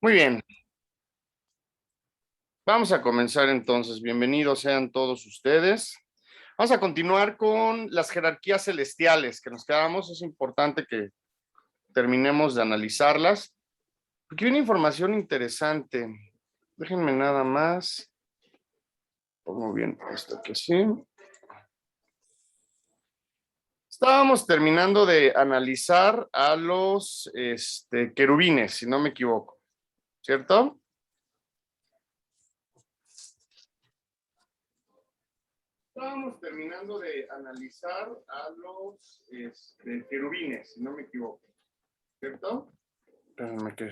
Muy bien, vamos a comenzar entonces. Bienvenidos sean todos ustedes. Vamos a continuar con las jerarquías celestiales que nos quedamos. Es importante que terminemos de analizarlas, porque viene información interesante. Déjenme nada más. Pongo bien esto que sí. Estábamos terminando de analizar a los querubines, si no me equivoco, ¿cierto? Estábamos terminando de analizar a los querubines, si no me equivoco, ¿cierto? Espérenme que...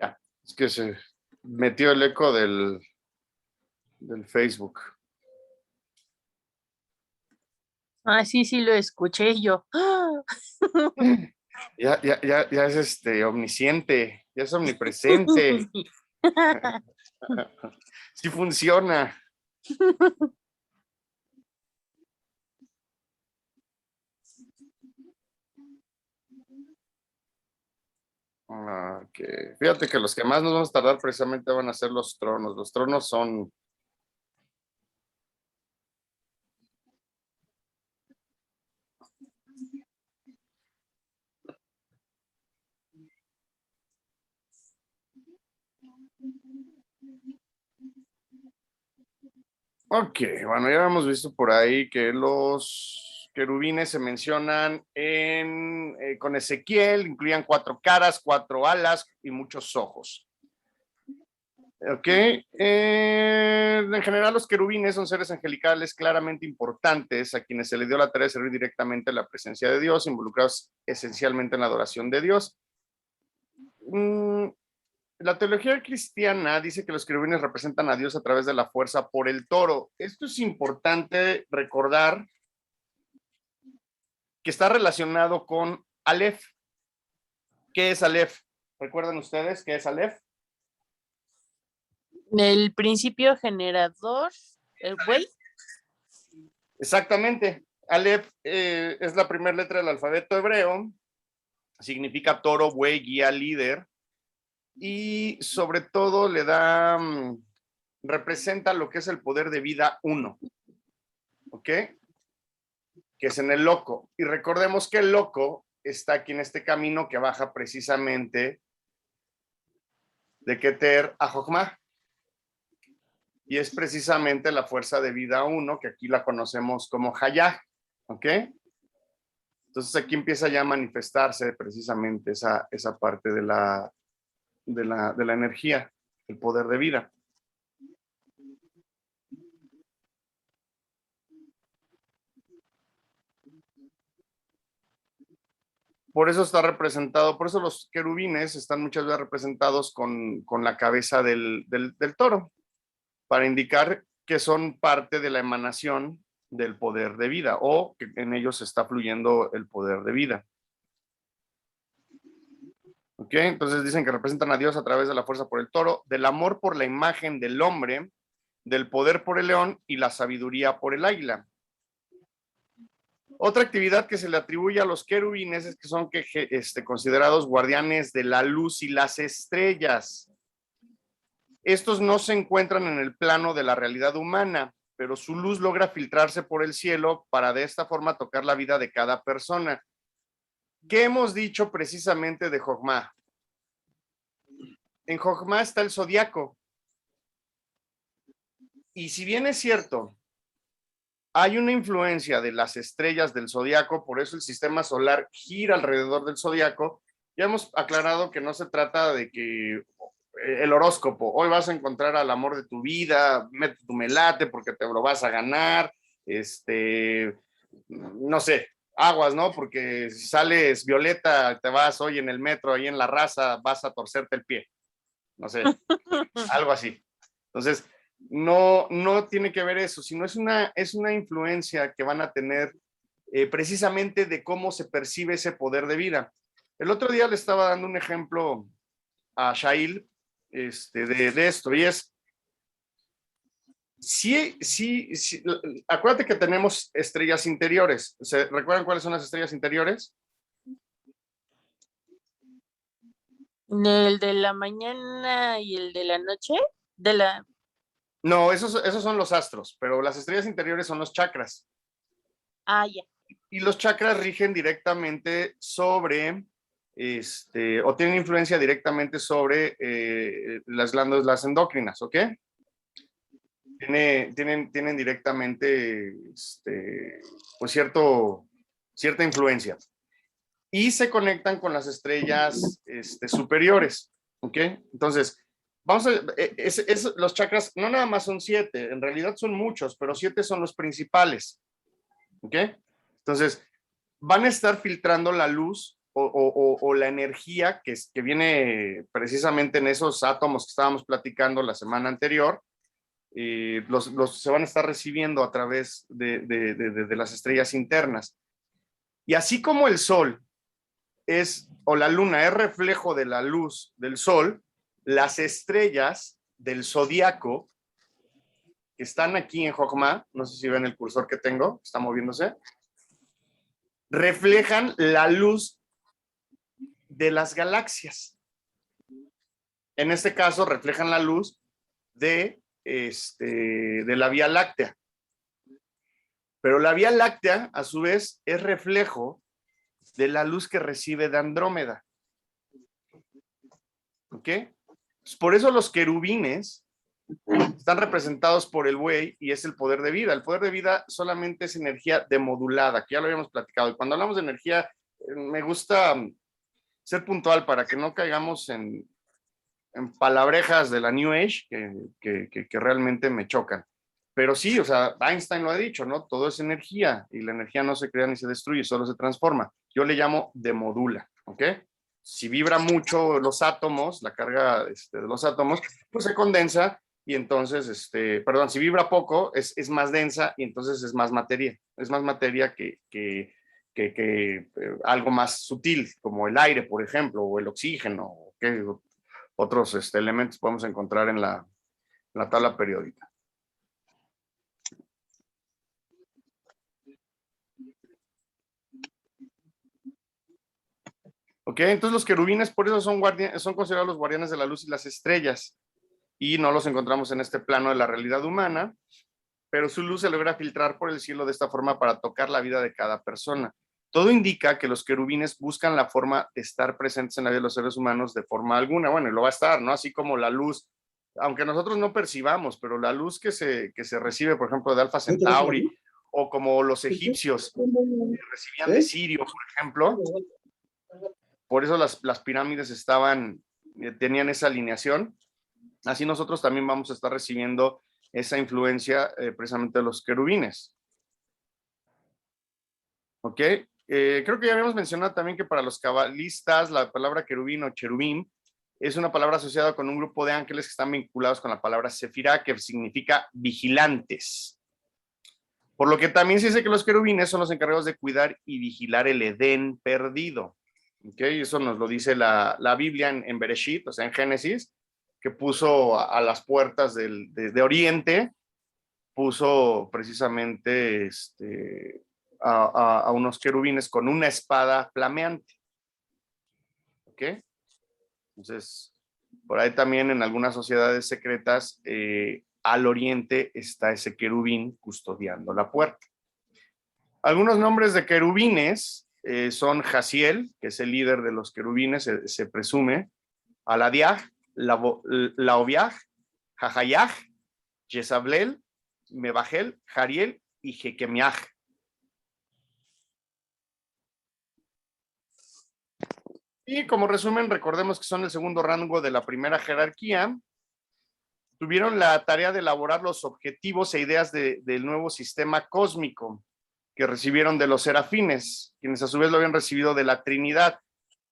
Ya, es que se metió el eco del Facebook. Ah, sí, sí, lo escuché yo. Ya es omnisciente, ya es omnipresente. Sí funciona. Okay. Fíjate que los que más nos vamos a tardar precisamente van a ser los tronos. Los tronos son... Ok, bueno, ya hemos visto por ahí que los querubines se mencionan con Ezequiel, incluían 4 caras, 4 alas y muchos ojos. Ok, en general los querubines son seres angelicales claramente importantes a quienes se les dio la tarea de servir directamente a la presencia de Dios, involucrados esencialmente en la adoración de Dios. La teología cristiana dice que los querubines representan a Dios a través de la fuerza por el toro. Esto es importante recordar que está relacionado con Aleph. ¿Qué es Aleph? ¿Recuerdan ustedes qué es Aleph? El principio generador, el buey. Exactamente. Aleph es la primera letra del alfabeto hebreo, significa toro, buey, guía, líder, y sobre todo le da, representa lo que es el poder de vida 1, ¿ok? Que es en el loco. Y recordemos que el loco está aquí en este camino que baja precisamente de Keter a Jochma. Y es precisamente la fuerza de vida 1, que aquí la conocemos como Hayah, ¿ok? Entonces aquí empieza ya a manifestarse precisamente esa parte de la energía, el poder de vida. Por eso está representado, por eso los querubines están muchas veces representados con la cabeza del toro, para indicar que son parte de la emanación del poder de vida o que en ellos está fluyendo el poder de vida. ¿Ok? Entonces dicen que representan a Dios a través de la fuerza por el toro, del amor por la imagen del hombre, del poder por el león y la sabiduría por el águila. Otra actividad que se le atribuye a los querubines es que son considerados guardianes de la luz y las estrellas. Estos no se encuentran en el plano de la realidad humana, pero su luz logra filtrarse por el cielo para de esta forma tocar la vida de cada persona. ¿Qué hemos dicho precisamente de Jochma? En Jochma está el zodiaco. Y si bien es cierto, hay una influencia de las estrellas del zodiaco, por eso el sistema solar gira alrededor del zodiaco. Ya hemos aclarado que no se trata de que el horóscopo, hoy vas a encontrar al amor de tu vida, mete tu melate porque te lo vas a ganar, no sé, aguas, ¿no? Porque si sales violeta, te vas hoy en el metro, ahí en la raza, vas a torcerte el pie, no sé, algo así. Entonces, no tiene que ver eso, sino es una influencia que van a tener precisamente de cómo se percibe ese poder de vida. El otro día le estaba dando un ejemplo a Shail de esto, y es, sí, acuérdate que tenemos estrellas interiores. ¿Recuerdan cuáles son las estrellas interiores? ¿El de la mañana y el de la noche? De la... No, esos son los astros, pero las estrellas interiores son los chakras. Ah, ya. Y los chakras rigen directamente sobre, o tienen influencia directamente sobre las glándulas endocrinas, ¿ok? Tienen directamente, pues cierta influencia. Y se conectan con las estrellas superiores, ¿ok? Entonces, vamos a, los chakras no nada más son 7, en realidad son muchos, pero 7 son los principales, ¿ok? Entonces, van a estar filtrando la luz o la energía que viene precisamente en esos átomos que estábamos platicando la semana anterior, se van a estar recibiendo a través de las estrellas internas. Y así como el Sol o la Luna es reflejo de la luz del Sol, las estrellas del zodiaco que están aquí en Jojma, no sé si ven el cursor que tengo, está moviéndose, reflejan la luz de las galaxias. En este caso, reflejan la luz de la Vía Láctea. Pero la Vía Láctea, a su vez, es reflejo de la luz que recibe de Andrómeda. ¿Ok? Por eso los querubines están representados por el buey y es el poder de vida. El poder de vida solamente es energía demodulada, que ya lo habíamos platicado. Y cuando hablamos de energía, me gusta ser puntual para que no caigamos en palabrejas de la New Age que realmente me chocan. Pero sí, o sea, Einstein lo ha dicho, ¿no? Todo es energía y la energía no se crea ni se destruye, solo se transforma. Yo le llamo demodula, ¿ok? Si vibra mucho los átomos, la carga de los átomos, pues se condensa y entonces, perdón, si vibra poco, es más densa y entonces es más materia. Es más materia que algo más sutil, como el aire, por ejemplo, o el oxígeno, ¿okay? Otros elementos podemos encontrar en la tabla periódica. Ok, entonces los querubines por eso son considerados los guardianes de la luz y las estrellas, y no los encontramos en este plano de la realidad humana, pero su luz se logra filtrar por el cielo de esta forma para tocar la vida de cada persona. Todo indica que los querubines buscan la forma de estar presentes en la vida de los seres humanos de forma alguna. Bueno, y lo va a estar, ¿no? Así como la luz, aunque nosotros no percibamos, pero la luz que se recibe, por ejemplo, de Alpha Centauri, o como los egipcios recibían de Sirio, por ejemplo, por eso las pirámides tenían esa alineación. Así nosotros también vamos a estar recibiendo esa influencia precisamente de los querubines. ¿Ok? Creo que ya habíamos mencionado también que para los cabalistas la palabra querubín o cherubín es una palabra asociada con un grupo de ángeles que están vinculados con la palabra sefirá, que significa vigilantes. Por lo que también se dice que los querubines son los encargados de cuidar y vigilar el Edén perdido. ¿Ok? Eso nos lo dice la Biblia en Bereshit, o sea, en Génesis, que puso a las puertas de Oriente, puso precisamente a unos querubines con una espada flameante. ¿Ok? Entonces, por ahí también en algunas sociedades secretas, al oriente está ese querubín custodiando la puerta. Algunos nombres de querubines son Jaziel, que es el líder de los querubines, se presume, Aladiah, Laobiah, Jajayah, Jezabel, Mebajel, Jariel y Jequemiah. Y como resumen, recordemos que son el segundo rango de la primera jerarquía. Tuvieron la tarea de elaborar los objetivos e ideas del nuevo sistema cósmico que recibieron de los serafines, quienes a su vez lo habían recibido de la Trinidad.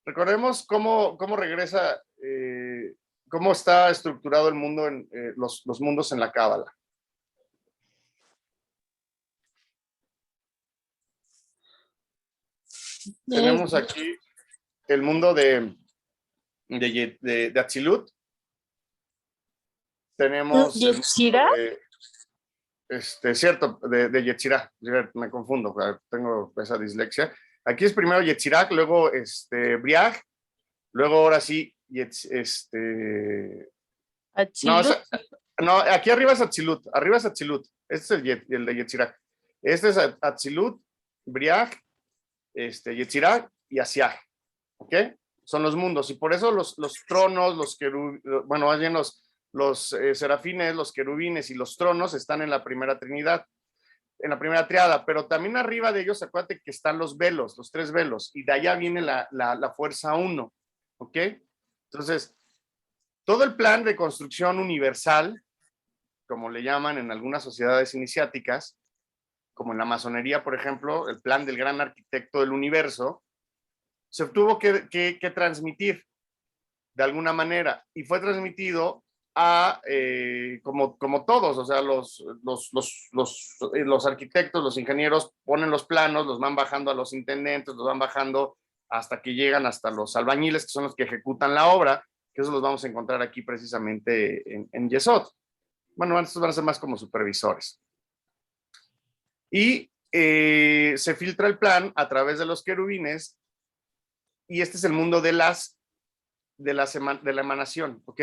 Recordemos cómo regresa cómo está estructurado el mundo, los mundos en la Cábala. Tenemos aquí el mundo de Atzilut. Tenemos el mundo cierto, de Yetzirah. Me confundo, tengo esa dislexia. Aquí es primero Yetzirah, luego Briach, luego ahora sí, no, aquí arriba es Atzilut, este es el de Yetzirah. Este es Atzilut, Briach, Yetzirah y Asiach, ¿ok? Son los mundos, y por eso los tronos, los querubines, bueno, más bien los serafines, los querubines y los tronos están en la primera trinidad, en la primera triada, pero también arriba de ellos, acuérdate que están los velos, los 3 velos, y de allá viene la fuerza 1, ¿ok? Entonces, todo el plan de construcción universal, como le llaman en algunas sociedades iniciáticas, como en la masonería, por ejemplo, el plan del gran arquitecto del universo, se tuvo que transmitir de alguna manera, y fue transmitido a, como todos, o sea, los arquitectos, los ingenieros ponen los planos, los van bajando a los intendentes, los van bajando hasta que llegan hasta los albañiles, que son los que ejecutan la obra, que eso los vamos a encontrar aquí precisamente en Yesod. Bueno, estos van a ser más como supervisores. Y se filtra el plan a través de los querubines, y este es el mundo de la emanación, ¿ok?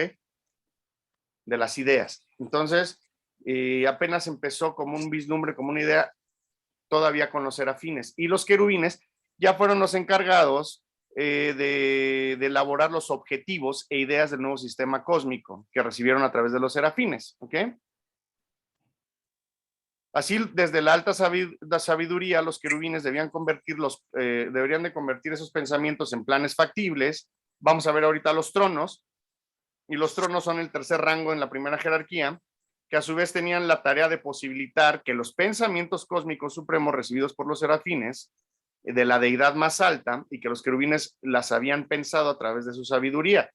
De las ideas. Entonces, apenas empezó como un vislumbre, como una idea, todavía con los serafines. Y los querubines ya fueron los encargados de elaborar los objetivos e ideas del nuevo sistema cósmico que recibieron a través de los serafines, ¿ok? Así, desde la alta sabiduría, los querubines deberían de convertir esos pensamientos en planes factibles. Vamos a ver ahorita los tronos, y los tronos son el tercer rango en la primera jerarquía, que a su vez tenían la tarea de posibilitar que los pensamientos cósmicos supremos recibidos por los serafines de la deidad más alta, y que los querubines las habían pensado a través de su sabiduría.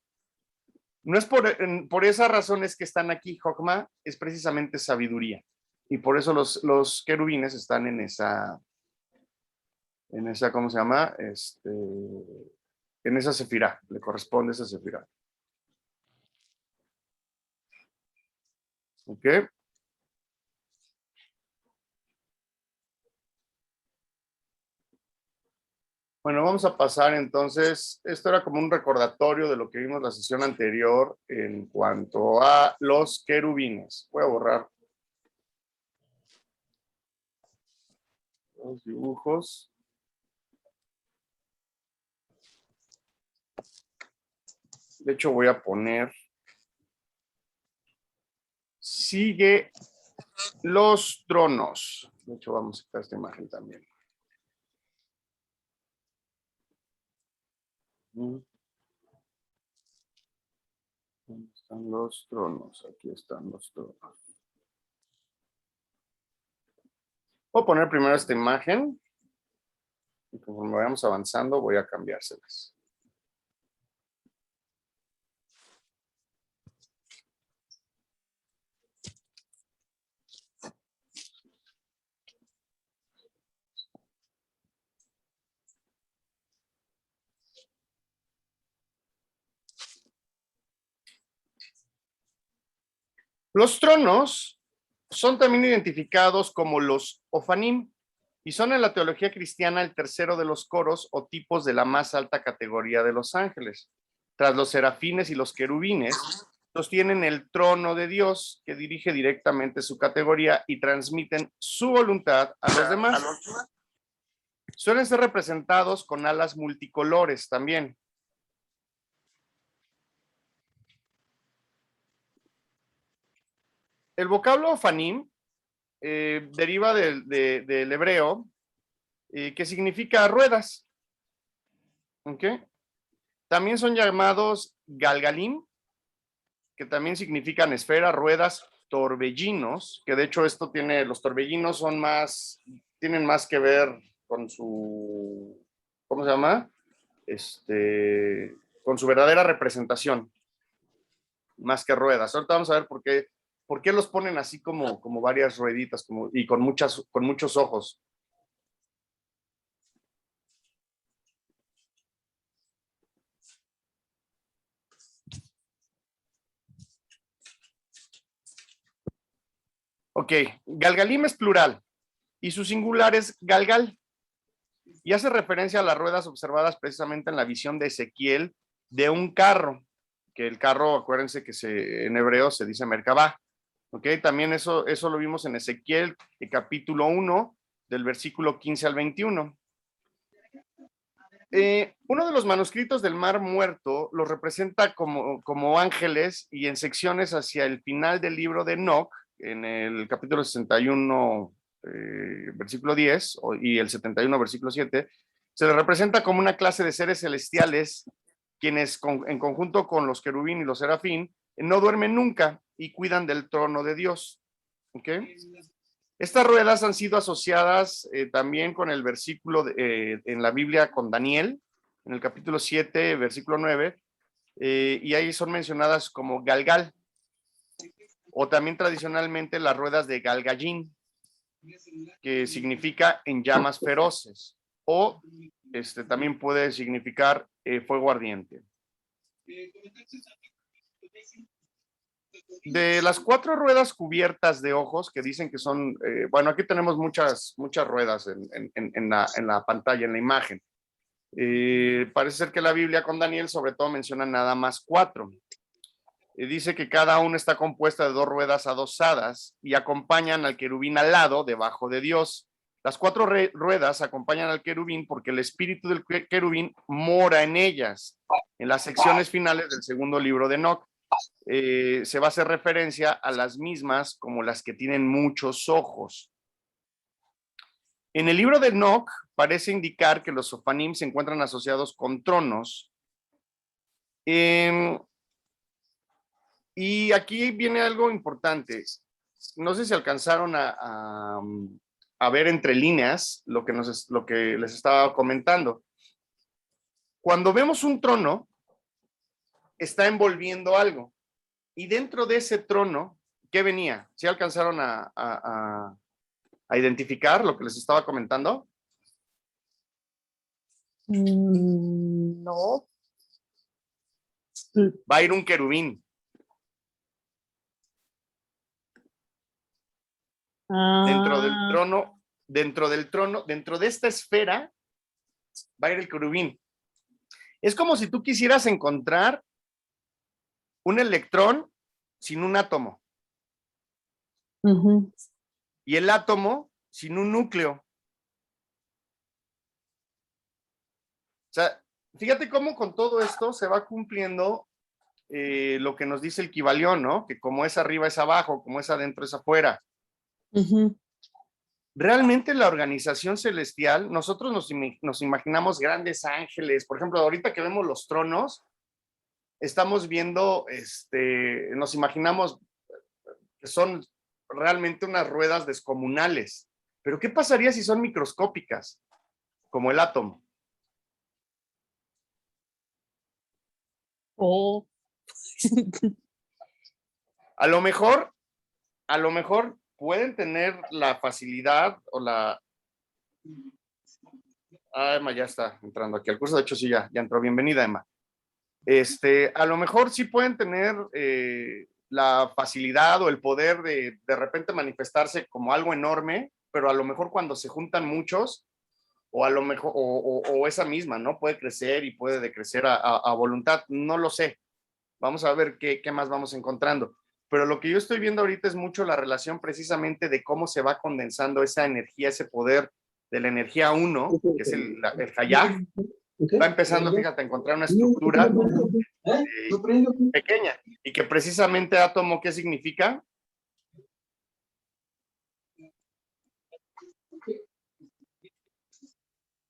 No es por esas razones que están aquí, Jokma es precisamente sabiduría, y por eso los querubines están en esa, ¿cómo se llama? En esa sefirá, le corresponde esa sefirá. ¿Ok? Bueno, vamos a pasar entonces, esto era como un recordatorio de lo que vimos la sesión anterior en cuanto a los querubines. Voy a borrar los dibujos. De hecho, voy a poner, sigue los tronos. De hecho, vamos a quitar esta imagen también. ¿Dónde están los tronos? Aquí están los tronos. Voy a poner primero esta imagen, y conforme vayamos avanzando voy a cambiárselas. Los tronos son también identificados como los Ofanim, y son en la teología cristiana el tercero de los coros o tipos de la más alta categoría de los ángeles. Tras los serafines y los querubines, sostienen el trono de Dios, que dirige directamente su categoría y transmiten su voluntad a los demás. Suelen ser representados con alas multicolores también. El vocablo Ofanim deriva del hebreo, que significa ruedas. ¿Ok? También son llamados galgalim, que también significan esfera, ruedas, torbellinos, que de hecho los torbellinos tienen más que ver con su, ¿cómo se llama? Con su verdadera representación. más que ruedas. Ahorita vamos a ver por qué los ponen así como varias rueditas y con muchos ojos. Ok, galgalim es plural y su singular es galgal. Y hace referencia a las ruedas observadas precisamente en la visión de Ezequiel de un carro, que el carro, acuérdense que en hebreo se dice Merkabah. Ok, también eso lo vimos en Ezequiel, el capítulo 1, del versículo 15 al 21. Uno de los manuscritos del Mar Muerto los representa como ángeles y en secciones hacia el final del libro de Enoch, en el capítulo 61, versículo 10, y el 71, versículo 7, se les representa como una clase de seres celestiales, quienes en conjunto con los querubín y los serafín, no duermen nunca y cuidan del trono de Dios. ¿Ok? Estas ruedas han sido asociadas también con el versículo en la Biblia con Daniel, en el capítulo 7, versículo 9, y ahí son mencionadas como Galgal, o también tradicionalmente las ruedas de Galgallín, que significa en llamas feroces, o también puede significar fuego ardiente. De las 4 ruedas cubiertas de ojos, que dicen que son, bueno, aquí tenemos muchas ruedas en la pantalla, en la imagen. Parece ser que la Biblia con Daniel sobre todo menciona nada más 4. Dice que cada una está compuesta de 2 ruedas adosadas y acompañan al querubín al lado, debajo de Dios. Las 4 ruedas acompañan al querubín porque el espíritu del querubín mora en ellas. En las secciones finales del segundo libro de Enoch, se va a hacer referencia a las mismas como las que tienen muchos ojos. En el libro de Enoch parece indicar que los sofanim se encuentran asociados con tronos. Y aquí viene algo importante. No sé si alcanzaron a ver entre líneas lo que les estaba comentando. Cuando vemos un trono, está envolviendo algo. Y dentro de ese trono, ¿qué venía? ¿Sí alcanzaron a identificar lo que les estaba comentando? No. Va a ir un querubín. Dentro del trono, dentro de esta esfera, va a ir el querubín. Es como si tú quisieras encontrar un electrón sin un átomo. Uh-huh. Y el átomo sin un núcleo. O sea, fíjate cómo con todo esto se va cumpliendo lo que nos dice el Kybalión, ¿no? Que como es arriba es abajo, como es adentro es afuera. Uh-huh. Realmente la organización celestial, nosotros nos imaginamos grandes ángeles. Por ejemplo, ahorita que vemos los tronos, estamos viendo, nos imaginamos que son realmente unas ruedas descomunales. Pero ¿qué pasaría si son microscópicas, como el átomo? Oh. A lo mejor pueden tener la facilidad o la... Ah, Emma ya está entrando aquí al curso, de hecho sí, ya entró. Bienvenida, Emma. A lo mejor sí pueden tener la facilidad o el poder de repente manifestarse como algo enorme, pero a lo mejor cuando se juntan muchos, o a lo mejor, o esa misma, ¿no? Puede crecer y puede decrecer a voluntad, no lo sé. Vamos a ver qué más vamos encontrando. Pero lo que yo estoy viendo ahorita es mucho la relación precisamente de cómo se va condensando esa energía, ese poder de la energía 1, que es el Hayaj. Va empezando, fíjate, a encontrar una estructura pequeña y que precisamente átomo, ¿qué significa?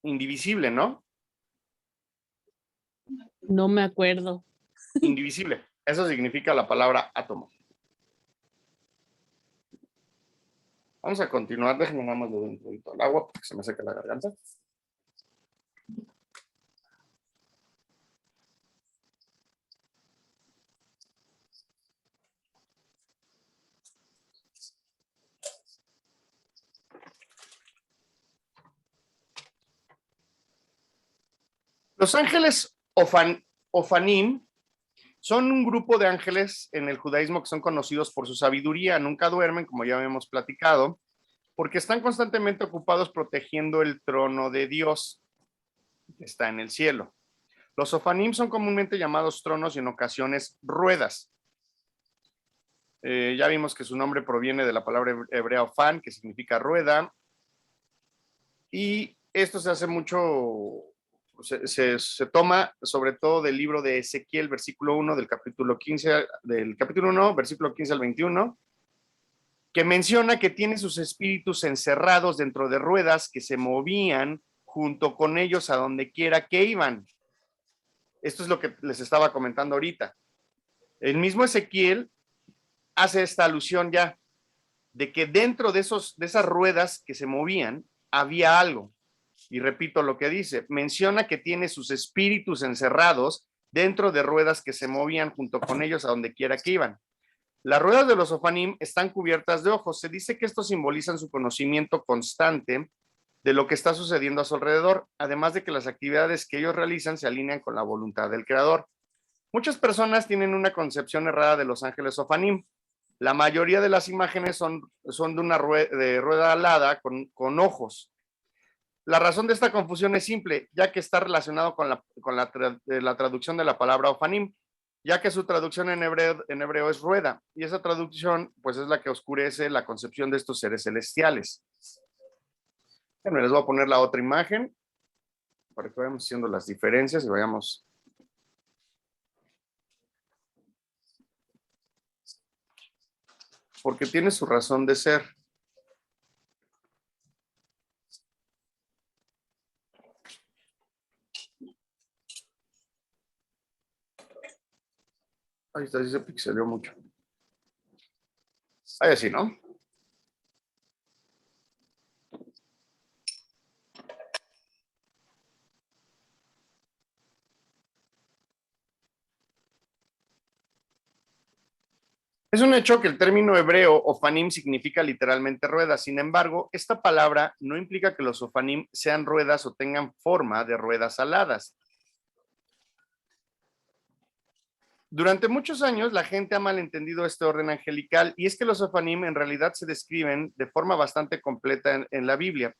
Indivisible, ¿no? No me acuerdo. Indivisible. Eso significa la palabra átomo. Vamos a continuar. Déjenme nada más de un poquito al agua porque se me seca la garganta. Los ángeles Ofanim son un grupo de ángeles en el judaísmo que son conocidos por su sabiduría, nunca duermen, como ya habíamos platicado, porque están constantemente ocupados protegiendo el trono de Dios que está en el cielo. Los Ofanim son comúnmente llamados tronos y en ocasiones ruedas. Ya vimos que su nombre proviene de la palabra hebrea ofan, que significa rueda, y esto se hace mucho, se toma sobre todo del libro de Ezequiel, versículo 1 del capítulo 15, del capítulo 1, versículo 15 al 21, que menciona que tiene sus espíritus encerrados dentro de ruedas que se movían junto con ellos a donde quiera que iban. Esto es lo que les estaba comentando ahorita. El mismo Ezequiel hace esta alusión ya de que dentro de esas ruedas que se movían había algo. Y repito lo que dice, menciona que tiene sus espíritus encerrados dentro de ruedas que se movían junto con ellos a donde quiera que iban. Las ruedas de los Ofanim están cubiertas de ojos. Se dice que estos simbolizan su conocimiento constante de lo que está sucediendo a su alrededor, además de que las actividades que ellos realizan se alinean con la voluntad del Creador. Muchas personas tienen una concepción errada de los ángeles Ofanim. La mayoría de las imágenes son de una rueda alada con ojos. La razón de esta confusión es simple, ya que está relacionado con la traducción de la palabra Ofanim, ya que su traducción en hebreo es rueda, y esa traducción pues es la que oscurece la concepción de estos seres celestiales. Bueno, les voy a poner la otra imagen para que vayamos haciendo las diferencias y vayamos. Porque tiene su razón de ser. Ahí está, sí se pixeló mucho. Ahí así, ¿no? Es un hecho que el término hebreo ofanim significa literalmente ruedas. Sin embargo, esta palabra no implica que los ofanim sean ruedas o tengan forma de ruedas aladas. Durante muchos años la gente ha malentendido este orden angelical y es que los ofanim en realidad se describen de forma bastante completa en la Biblia.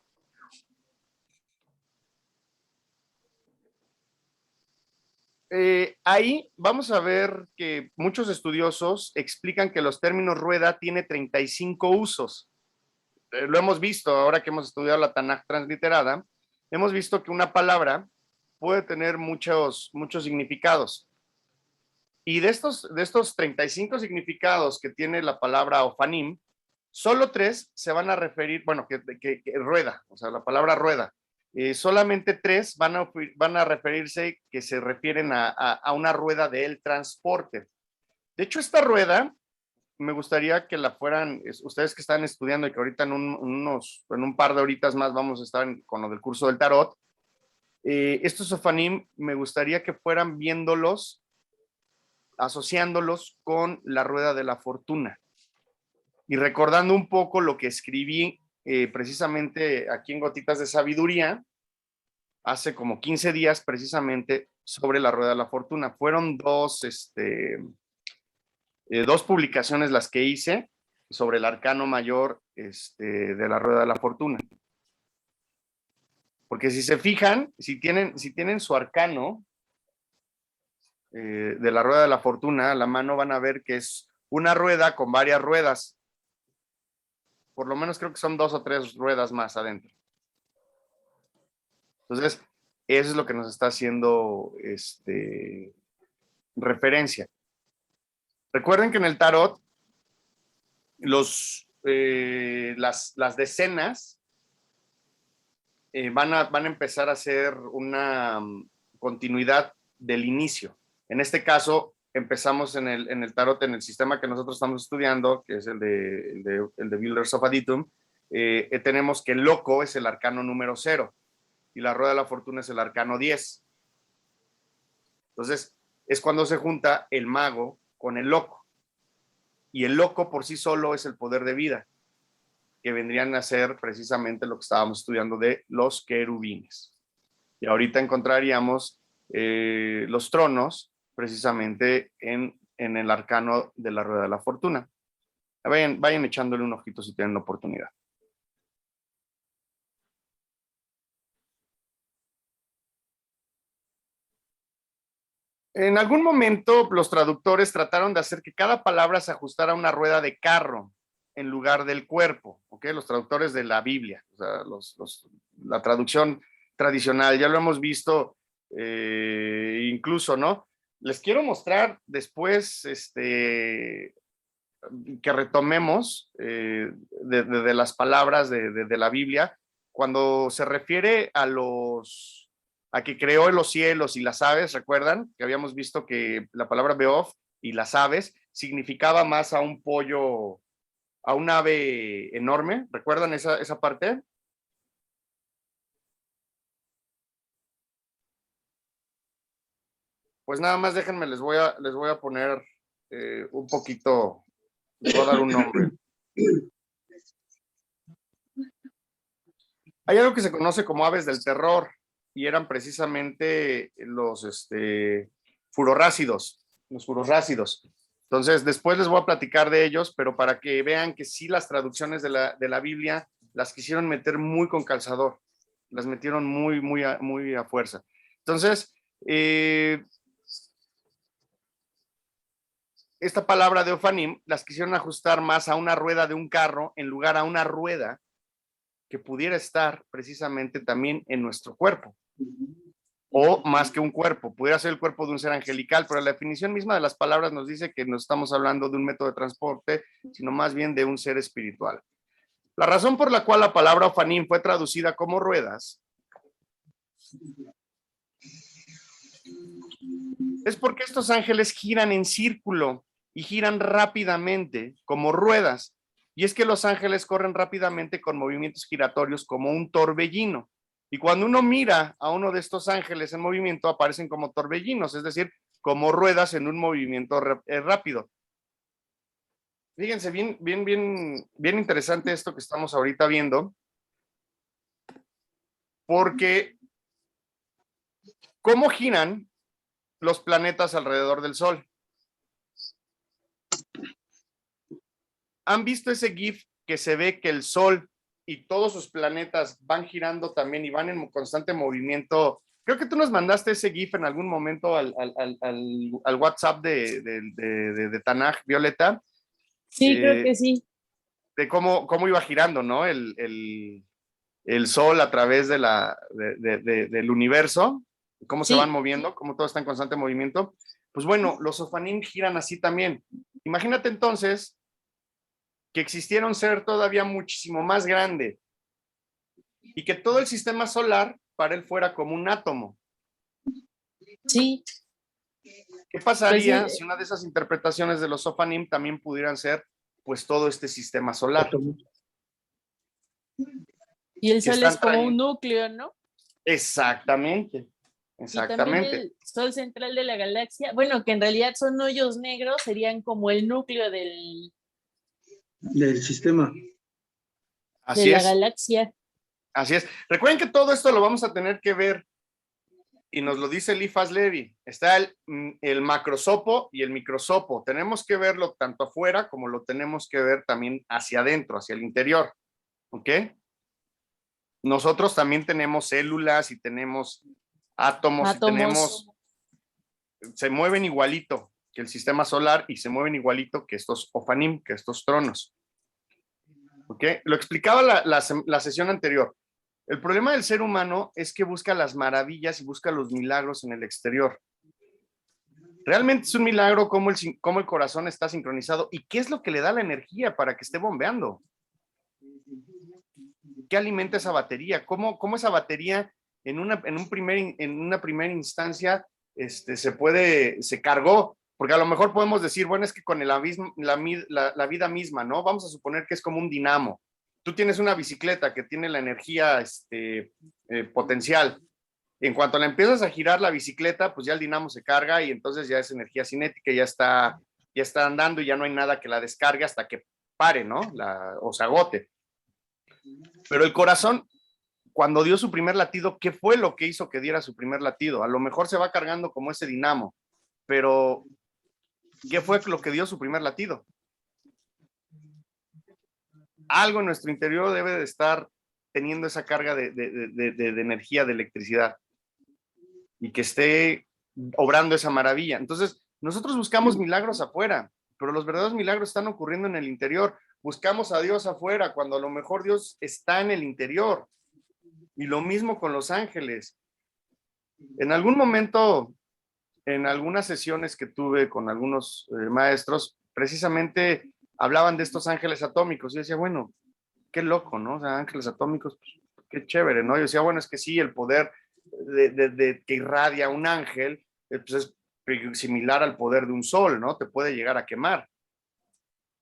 Ahí vamos a ver que muchos estudiosos explican que los términos rueda tiene 35 usos. Lo hemos visto ahora que hemos estudiado la Tanaj transliterada, hemos visto que una palabra puede tener muchos significados. Y de estos 35 significados que tiene la palabra ofanim, solo 3 se van a referir, bueno, que rueda, o sea, la palabra rueda. Solamente 3 van a referirse que se refieren a una rueda del transporte. De hecho, esta rueda, me gustaría que la fueran, ustedes que están estudiando y que ahorita en un par de horitas más vamos a estar con lo del curso del tarot, estos ofanim me gustaría que fueran viéndolos, asociándolos con la rueda de la fortuna y recordando un poco lo que escribí precisamente aquí en Gotitas de Sabiduría hace como 15 días precisamente sobre la rueda de la fortuna. Fueron dos publicaciones las que hice sobre el arcano mayor de la rueda de la fortuna. Porque si se fijan, si tienen su arcano de la rueda de la fortuna a la mano, van a ver que es una rueda con varias ruedas. Por lo menos creo que son 2 o 3 ruedas más adentro. Entonces, eso es lo que nos está haciendo referencia. Recuerden que en el tarot las decenas van a empezar a ser una continuidad del inicio. En este caso, empezamos en el tarot, en el sistema que nosotros estamos estudiando, que es el de Builders of Aditum. Tenemos que el loco es el arcano número 0 y la rueda de la fortuna es el arcano 10. Entonces, es cuando se junta el mago con el loco. Y el loco por sí solo es el poder de vida, que vendrían a ser precisamente lo que estábamos estudiando de los querubines. Y ahorita encontraríamos los tronos, precisamente en el arcano de la Rueda de la Fortuna. Vayan echándole un ojito si tienen la oportunidad. En algún momento los traductores trataron de hacer que cada palabra se ajustara a una rueda de carro en lugar del cuerpo, ¿ok? Los traductores de la Biblia, o sea, la traducción tradicional, ya lo hemos visto incluso, ¿no? Les quiero mostrar después que retomemos de las palabras de la Biblia, cuando se refiere a que creó los cielos y las aves. ¿Recuerdan que habíamos visto que la palabra Beof y las aves significaba más a un pollo, a un ave enorme? ¿Recuerdan esa parte? Pues nada más déjenme, les voy a poner un poquito, les voy a dar un nombre. Hay algo que se conoce como aves del terror, y eran precisamente los furorrácidos, los furorrácidos. Entonces, después les voy a platicar de ellos, pero para que vean que sí, las traducciones de la Biblia las quisieron meter muy con calzador, las metieron muy a fuerza. Entonces, esta palabra de Ofanim las quisieron ajustar más a una rueda de un carro en lugar a una rueda que pudiera estar precisamente también en nuestro cuerpo, o más que un cuerpo, pudiera ser el cuerpo de un ser angelical, pero la definición misma de las palabras nos dice que no estamos hablando de un método de transporte, sino más bien de un ser espiritual. La razón por la cual la palabra Ofanim fue traducida como ruedas es porque estos ángeles giran en círculo y giran rápidamente como ruedas. Y es que los ángeles corren rápidamente con movimientos giratorios como un torbellino. Y cuando uno mira a uno de estos ángeles en movimiento, aparecen como torbellinos, es decir, como ruedas en un movimiento rápido. Fíjense, bien interesante esto que estamos ahorita viendo, porque ¿cómo giran los planetas alrededor del Sol? ¿Han visto ese GIF que se ve que el Sol y todos sus planetas van girando también y van en constante movimiento? Creo que tú nos mandaste ese GIF en algún momento al WhatsApp de Tanaj, Violeta. Sí, creo que sí. De cómo iba girando, ¿no? El Sol a través del universo, cómo se van moviendo, cómo todo está en constante movimiento. Pues bueno, los Ofanim giran así también. Imagínate entonces que existiera un ser todavía muchísimo más grande y que todo el sistema solar para él fuera como un átomo. Sí. ¿Qué pasaría si una de esas interpretaciones de los Ofanim también pudieran ser pues todo este sistema solar? Y el Sol es como un núcleo, ¿no? Exactamente. Y también el Sol central de la galaxia, bueno, que en realidad son hoyos negros, serían como el núcleo del sistema. Así de es. La galaxia. Así es. Recuerden que todo esto lo vamos a tener que ver, y nos lo dice Eliphas Levi. Está el macrosopo y el microsopo. Tenemos que verlo tanto afuera como lo tenemos que ver también hacia adentro, hacia el interior. ¿Ok? Nosotros también tenemos células y tenemos átomos. Y tenemos, se mueven igualito que el sistema solar y se mueven igualito que estos Ofanim, que estos tronos. ¿Ok? Lo explicaba la sesión anterior. El problema del ser humano es que busca las maravillas y busca los milagros en el exterior. Realmente es un milagro cómo el corazón está sincronizado y qué es lo que le da la energía para que esté bombeando. ¿Qué alimenta esa batería? ¿Cómo esa batería en una primera instancia se cargó? Porque a lo mejor podemos decir, bueno, es que con la vida misma, ¿no? Vamos a suponer que es como un dinamo. Tú tienes una bicicleta que tiene la energía potencial. En cuanto la empiezas a girar la bicicleta, pues ya el dinamo se carga y entonces ya es energía cinética, ya está andando y ya no hay nada que la descargue hasta que pare, ¿no? O se agote. Pero el corazón cuando dio su primer latido, ¿qué fue lo que hizo que diera su primer latido? A lo mejor se va cargando como ese dinamo, pero ¿qué fue lo que dio su primer latido? Algo en nuestro interior debe de estar teniendo esa carga de energía, de electricidad, y que esté obrando esa maravilla. Entonces, nosotros buscamos milagros afuera, pero los verdaderos milagros están ocurriendo en el interior. Buscamos a Dios afuera, cuando a lo mejor Dios está en el interior. Y lo mismo con los ángeles. En algún momento, en algunas sesiones que tuve con algunos maestros, precisamente hablaban de estos ángeles atómicos. Y yo decía, bueno, qué loco, ¿no? O sea, ángeles atómicos, pues, qué chévere, ¿no? Yo decía, bueno, es que sí, el poder que irradia un ángel, pues es similar al poder de un sol, ¿no? Te puede llegar a quemar.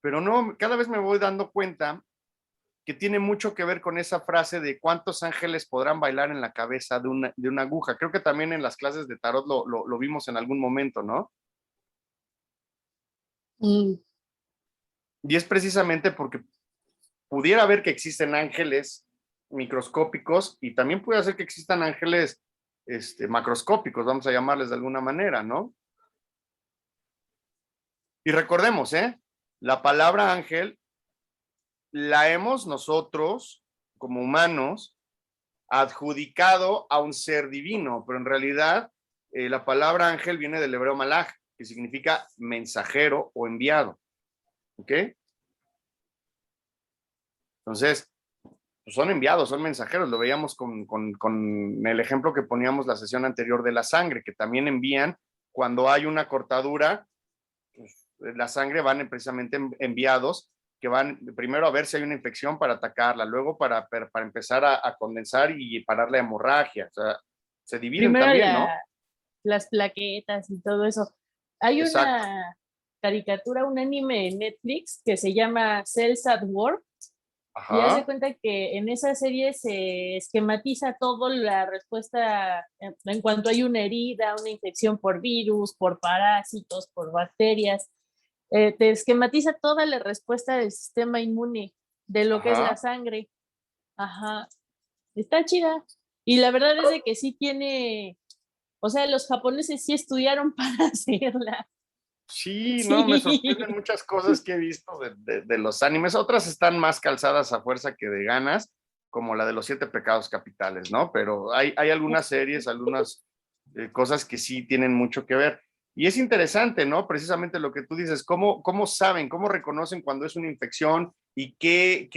Pero no, cada vez me voy dando cuenta que tiene mucho que ver con esa frase de cuántos ángeles podrán bailar en la cabeza de una aguja. Creo que también en las clases de tarot lo vimos en algún momento, ¿no? Y es precisamente porque pudiera ver que existen ángeles microscópicos y también puede ser que existan ángeles macroscópicos, vamos a llamarles de alguna manera, ¿no? Y recordemos, la palabra ángel la hemos nosotros, como humanos, adjudicado a un ser divino, pero en realidad la palabra ángel viene del hebreo malaj, que significa mensajero o enviado. ¿Ok? Entonces, pues son enviados, son mensajeros. Lo veíamos con el ejemplo que poníamos la sesión anterior de la sangre, que también envían cuando hay una cortadura, pues, la sangre van precisamente enviados que van primero a ver si hay una infección para atacarla, luego para empezar a condensar y parar la hemorragia. O sea, se dividen Primero también, ¿no? las plaquetas y todo eso. Hay Exacto. una caricatura, un anime en Netflix que se llama Cells at Work. Y haz de Ajá. cuenta que en esa serie se esquematiza todo la respuesta en cuanto hay una herida, una infección por virus, por parásitos, por bacterias. Te esquematiza toda la respuesta del sistema inmune de lo que es la Ajá. sangre. Ajá. Está chida. Y la verdad es de que sí tiene, o sea, los japoneses sí estudiaron para hacerla. Sí, no, me sorprenden Sí. muchas cosas que he visto de los animes. Otras están más calzadas a fuerza que de ganas, como la de los 7 pecados capitales, ¿no? Pero hay algunas series, algunas cosas que sí tienen mucho que ver. Y es interesante, ¿no? Precisamente lo que tú dices, cómo saben, cómo reconocen cuando es una infección y qué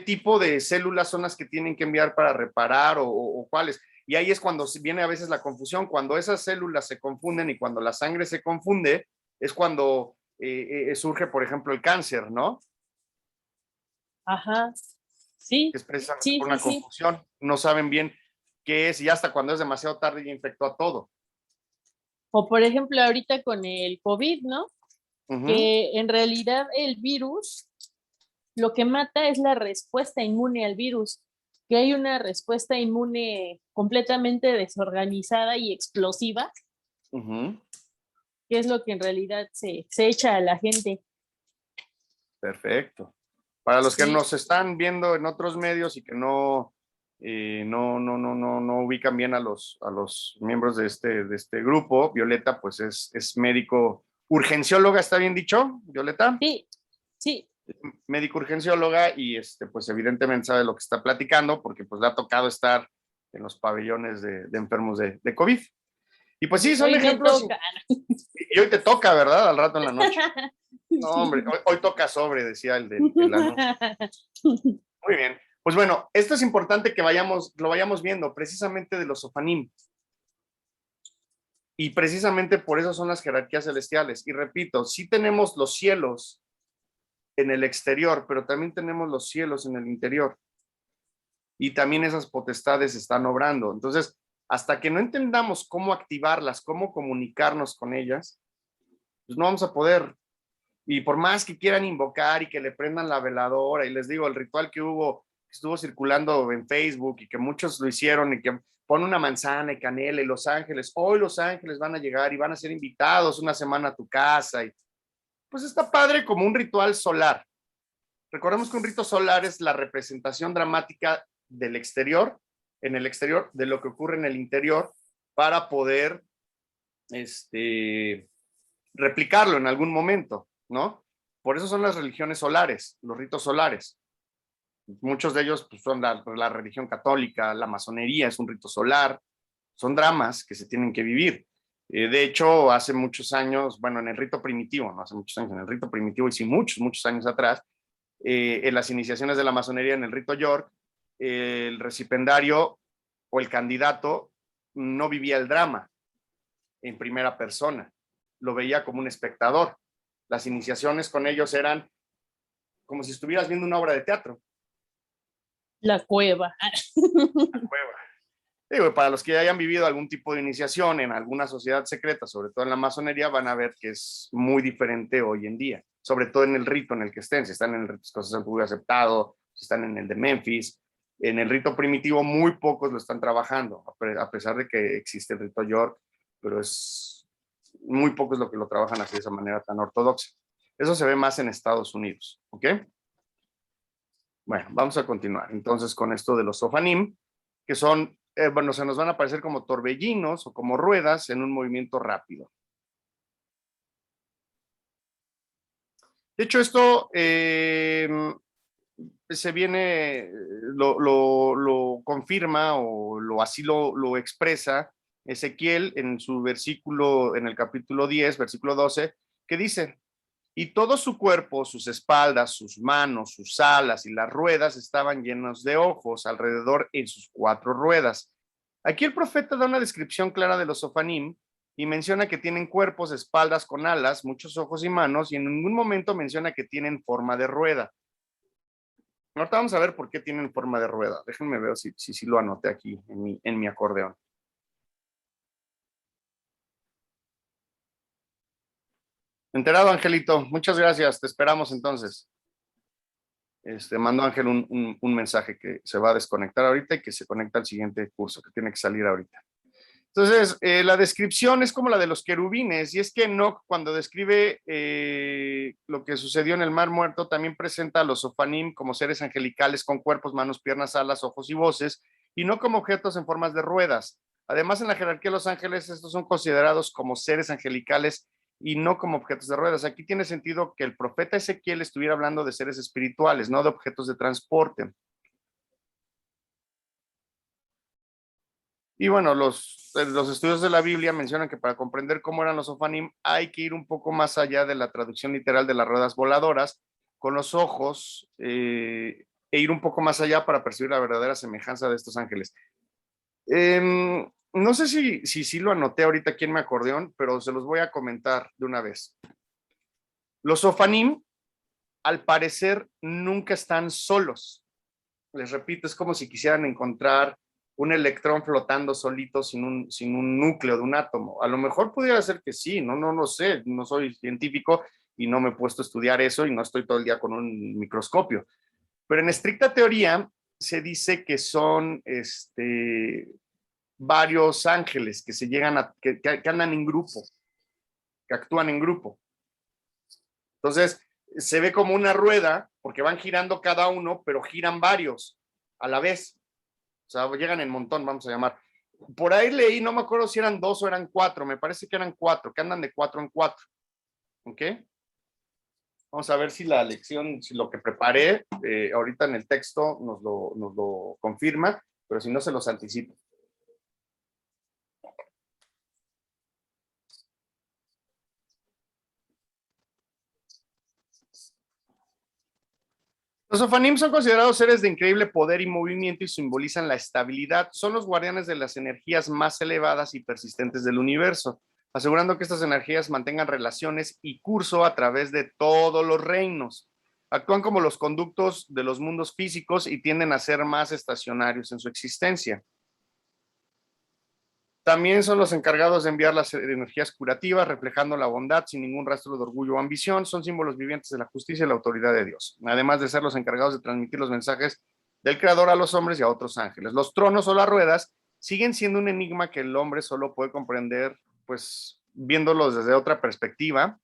tipo de células son las que tienen que enviar para reparar o cuáles. Y ahí es cuando viene a veces la confusión, cuando esas células se confunden y cuando la sangre se confunde, es cuando surge, por ejemplo, el cáncer, ¿no? Ajá. Sí, Que es precisamente sí, por sí, una sí. confusión. No saben bien qué es y hasta cuando es demasiado tarde ya infectó a todo. O por ejemplo, ahorita con el COVID, ¿no? Ujú. Que en realidad el virus lo que mata es la respuesta inmune al virus, que hay una respuesta inmune completamente desorganizada y explosiva, Ujú. que es lo que en realidad se echa a la gente. Perfecto. Para los que Sí, nos están viendo en otros medios y que no ubican bien a los miembros de este grupo, Violeta, pues es médico urgencióloga, ¿está bien dicho, Violeta? sí, sí. Médico urgencióloga y pues evidentemente sabe lo que está platicando porque pues le ha tocado estar en los pabellones de enfermos de COVID. Y pues sí, Sí, son hoy me ejemplos. toca. Y hoy te toca, ¿verdad? Al rato en la noche. No, hombre, hoy toca sobre, decía el anuncio. Muy bien. Pues bueno, esto es importante que lo vayamos viendo, precisamente de los Sofanim. Y precisamente por eso son las jerarquías celestiales. Y repito, sí tenemos los cielos en el exterior, pero también tenemos los cielos en el interior. Y también esas potestades están obrando. Entonces, hasta que no entendamos cómo activarlas, cómo comunicarnos con ellas, pues no vamos a poder. Y por más que quieran invocar y que le prendan la veladora, y les digo, el ritual que estuvo circulando en Facebook y que muchos lo hicieron y que pone una manzana y canela y los ángeles, hoy los ángeles van a llegar y van a ser invitados una semana a tu casa. Y pues está padre como un ritual solar, Recordemos que un rito solar es la representación dramática del exterior, en el exterior, de lo que ocurre en el interior, para poder replicarlo en algún momento, ¿no? Por eso son las religiones solares, los ritos solares. Muchos de ellos pues, son la religión católica, la masonería es un rito solar, son dramas que se tienen que vivir. De hecho, hace muchos años, bueno, en el rito primitivo, no hace muchos años, en el rito primitivo y sí muchos años atrás, en las iniciaciones de la masonería en el rito York, el recipendario o el candidato no vivía el drama en primera persona, lo veía como un espectador. Las iniciaciones con ellos eran como si estuvieras viendo una obra de teatro. La cueva. La cueva. Digo, para los que hayan vivido algún tipo de iniciación en alguna sociedad secreta, sobre todo en la masonería, van a ver que es muy diferente hoy en día, sobre todo en el rito en el que estén. Si están en el rito Escocés muy aceptado, si están en el de Memphis, en el rito primitivo muy pocos lo están trabajando, a pesar de que existe el rito York, pero es muy pocos lo que lo trabajan así de esa manera tan ortodoxa. Eso se ve más en Estados Unidos, ¿ok? Bueno, vamos a continuar entonces con esto de los sofanim, que son, bueno, se nos van a aparecer como torbellinos o como ruedas en un movimiento rápido. De hecho, esto se viene, lo confirma o así lo expresa Ezequiel en su versículo, en el capítulo 10, versículo 12, que dice: y todo su cuerpo, sus espaldas, sus manos, sus alas y las ruedas estaban llenos de ojos alrededor en sus 4 ruedas. Aquí el profeta da una descripción clara de los sofanim y menciona que tienen cuerpos, espaldas con alas, muchos ojos y manos, y en ningún momento menciona que tienen forma de rueda. Ahorita vamos a ver por qué tienen forma de rueda. Déjenme ver si lo anoté aquí en mi acordeón. Enterado, Angelito. Muchas gracias. Te esperamos entonces. Mandó Ángel un mensaje que se va a desconectar ahorita y que se conecta al siguiente curso que tiene que salir ahorita. Entonces, la descripción es como la de los querubines, y es que Enoc, cuando describe lo que sucedió en el Mar Muerto, también presenta a los sofanim como seres angelicales con cuerpos, manos, piernas, alas, ojos y voces, y no como objetos en formas de ruedas. Además, en la jerarquía de los ángeles, estos son considerados como seres angelicales y no como objetos de ruedas. Aquí tiene sentido que el profeta Ezequiel estuviera hablando de seres espirituales, no de objetos de transporte. Y bueno, los estudios de la Biblia mencionan que para comprender cómo eran los sofanim hay que ir un poco más allá de la traducción literal de las ruedas voladoras con los ojos e ir un poco más allá para percibir la verdadera semejanza de estos ángeles. No sé si lo anoté ahorita aquí en mi acordeón, pero se los voy a comentar de una vez. Los sofanim, al parecer, nunca están solos. Les repito, es como si quisieran encontrar un electrón flotando solito sin un núcleo de un átomo. A lo mejor pudiera ser que sí, no lo sé, no soy científico y no me he puesto a estudiar eso y no estoy todo el día con un microscopio. Pero en estricta teoría se dice que son varios ángeles que se llegan que andan en grupo, que actúan en grupo. Entonces, se ve como una rueda, porque van girando cada uno, pero giran varios a la vez. O sea, llegan en montón, vamos a llamar. Por ahí leí, no me acuerdo si eran 2 o eran 4, me parece que eran 4, que andan de 4 en 4. ¿Ok? Vamos a ver si la lección, si lo que preparé ahorita en el texto nos lo confirma, pero si no se los anticipo. Los sofanim son considerados seres de increíble poder y movimiento y simbolizan la estabilidad. Son los guardianes de las energías más elevadas y persistentes del universo, asegurando que estas energías mantengan relaciones y curso a través de todos los reinos. Actúan como los conductos de los mundos físicos y tienden a ser más estacionarios en su existencia. También son los encargados de enviar las energías curativas, reflejando la bondad sin ningún rastro de orgullo o ambición. Son símbolos vivientes de la justicia y la autoridad de Dios, además de ser los encargados de transmitir los mensajes del Creador a los hombres y a otros ángeles. Los tronos o las ruedas siguen siendo un enigma que el hombre solo puede comprender, pues, viéndolos desde otra perspectiva.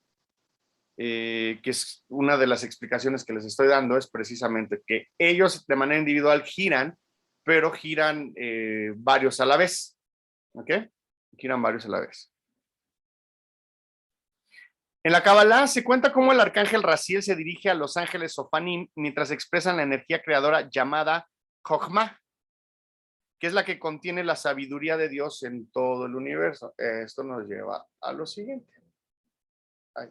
que es una de las explicaciones que les estoy dando, es precisamente que ellos de manera individual giran, pero giran varios a la vez. ¿Ok? Giran varios a la vez. En la Kabbalah se cuenta cómo el arcángel Raziel se dirige a los ángeles Sofanim mientras expresan la energía creadora llamada Chokhmah, que es la que contiene la sabiduría de Dios en todo el universo. Esto nos lleva a lo siguiente. Ahí.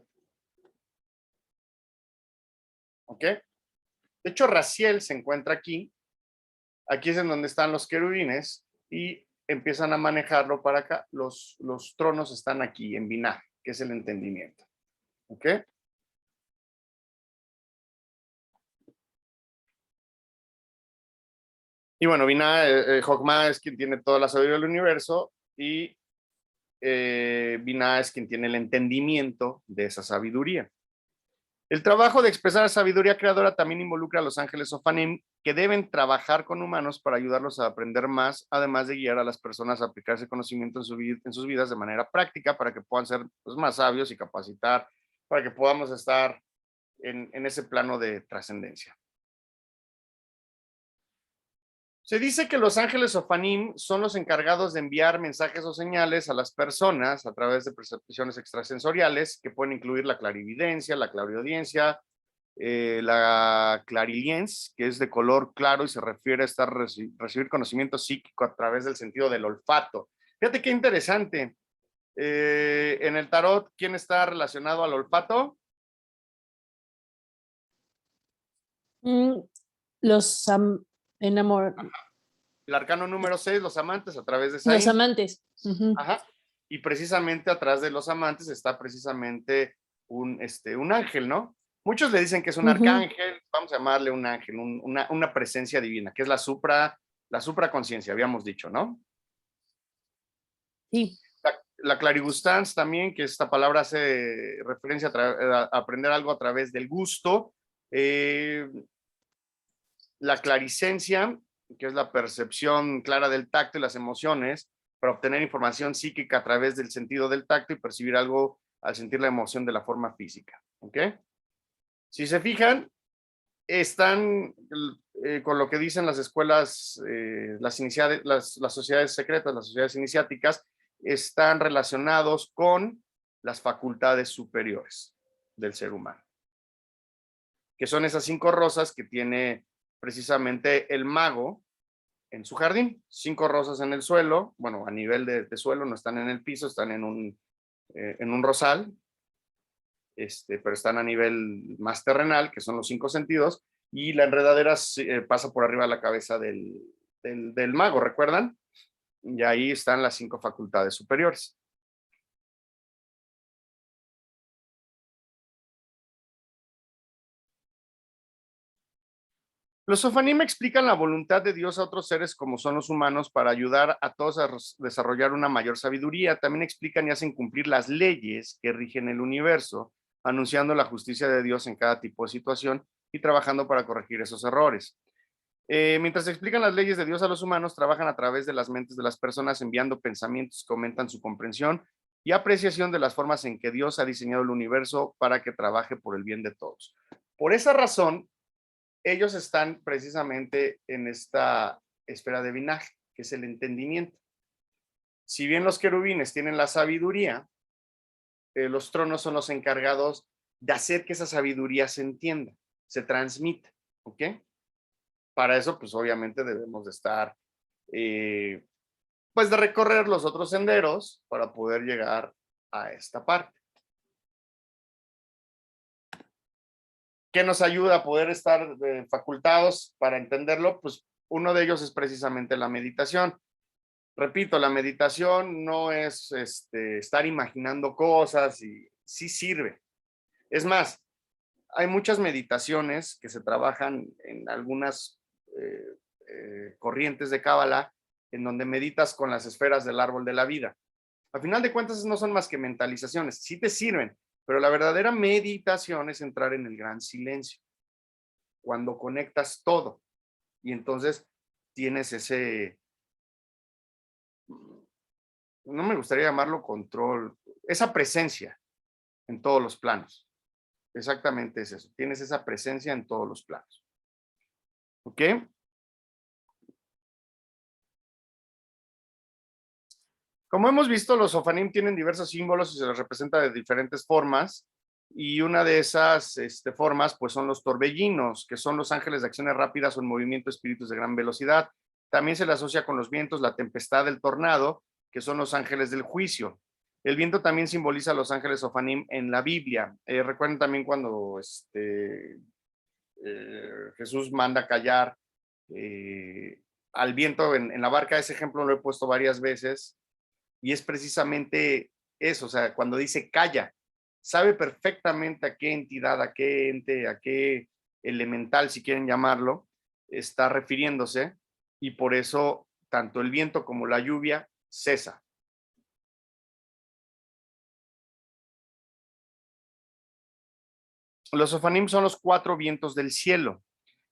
¿Ok? De hecho, Raziel se encuentra aquí. Aquí es en donde están los querubines y empiezan a manejarlo para acá. Los tronos están aquí en Binah, que es el entendimiento. ¿Ok? Y bueno, Binah, Chokhmah es quien tiene toda la sabiduría del universo y Binah es quien tiene el entendimiento de esa sabiduría. El trabajo de expresar sabiduría creadora también involucra a los ángeles Sofanim, que deben trabajar con humanos para ayudarlos a aprender más, además de guiar a las personas a aplicar ese conocimiento en sus vidas de manera práctica para que puedan ser pues, más sabios y capacitar, para que podamos estar en ese plano de trascendencia. Se dice que los ángeles Sofanim son los encargados de enviar mensajes o señales a las personas a través de percepciones extrasensoriales que pueden incluir la clarividencia, la clariaudiencia, la clariliens, que es de color claro y se refiere a recibir conocimiento psíquico a través del sentido del olfato. Fíjate qué interesante. En el tarot, ¿quién está relacionado al olfato? Los enamorados. El arcano número 6, los amantes, a través de Los Saín. amantes. Ajá. Y precisamente atrás de los amantes está precisamente un ángel, ¿no? Muchos le dicen que es un arcángel, vamos a llamarle un ángel, una presencia divina, que es la supraconciencia, habíamos dicho, ¿no? Sí. La clarigustance también, que esta palabra hace referencia a aprender algo a través del gusto. La clarisencia, que es la percepción clara del tacto y las emociones, para obtener información psíquica a través del sentido del tacto y percibir algo al sentir la emoción de la forma física. ¿Ok? Si se fijan, están con lo que dicen las escuelas, las sociedades secretas, las sociedades iniciáticas, están relacionados con las facultades superiores del ser humano, que son esas 5 rosas que tiene precisamente el mago en su jardín. 5 rosas en el suelo, bueno, a nivel de suelo, no están en el piso, están en un rosal, pero están a nivel más terrenal, que son los 5 sentidos, y la enredadera pasa por arriba de la cabeza del mago, ¿recuerdan? Y ahí están las 5 facultades superiores. Los Sofanim explican la voluntad de Dios a otros seres como son los humanos para ayudar a todos a desarrollar una mayor sabiduría. También explican y hacen cumplir las leyes que rigen el universo, anunciando la justicia de Dios en cada tipo de situación y trabajando para corregir esos errores. Mientras explican las leyes de Dios a los humanos, trabajan a través de las mentes de las personas, enviando pensamientos que aumentan su comprensión y apreciación de las formas en que Dios ha diseñado el universo para que trabaje por el bien de todos. Por esa razón, ellos están precisamente en esta esfera de Binah, que es el entendimiento. Si bien los querubines tienen la sabiduría, los tronos son los encargados de hacer que esa sabiduría se entienda, se transmita, ¿ok? Para eso, pues obviamente debemos de estar, pues de recorrer los otros senderos para poder llegar a esta parte. ¿Qué nos ayuda a poder estar facultados para entenderlo? Pues uno de ellos es precisamente la meditación. Repito, la meditación no es estar imaginando cosas y sí sirve. Es más, hay muchas meditaciones que se trabajan en algunas corrientes de Cábala en donde meditas con las esferas del árbol de la vida. Al final de cuentas no son más que mentalizaciones, sí te sirven, pero la verdadera meditación es entrar en el gran silencio, cuando conectas todo y entonces tienes ese, no me gustaría llamarlo control, esa presencia en todos los planos. Exactamente es eso. Tienes esa presencia en todos los planos. ¿Ok? Como hemos visto, los Sofanim tienen diversos símbolos y se los representa de diferentes formas. Y una de esas formas, pues son los torbellinos, que son los ángeles de acciones rápidas o en movimiento, espíritus de gran velocidad. También se le asocia con los vientos, la tempestad, el tornado, que son los ángeles del juicio. El viento también simboliza a los ángeles Sofanim en la Biblia. Recuerden también cuando Jesús manda callar al viento en la barca. Ese ejemplo lo he puesto varias veces y es precisamente eso, o sea, cuando dice calla, sabe perfectamente a qué entidad, a qué ente, a qué elemental, si quieren llamarlo, está refiriéndose, y por eso tanto el viento como la lluvia cesa. Los Sofanim son los 4 vientos del cielo,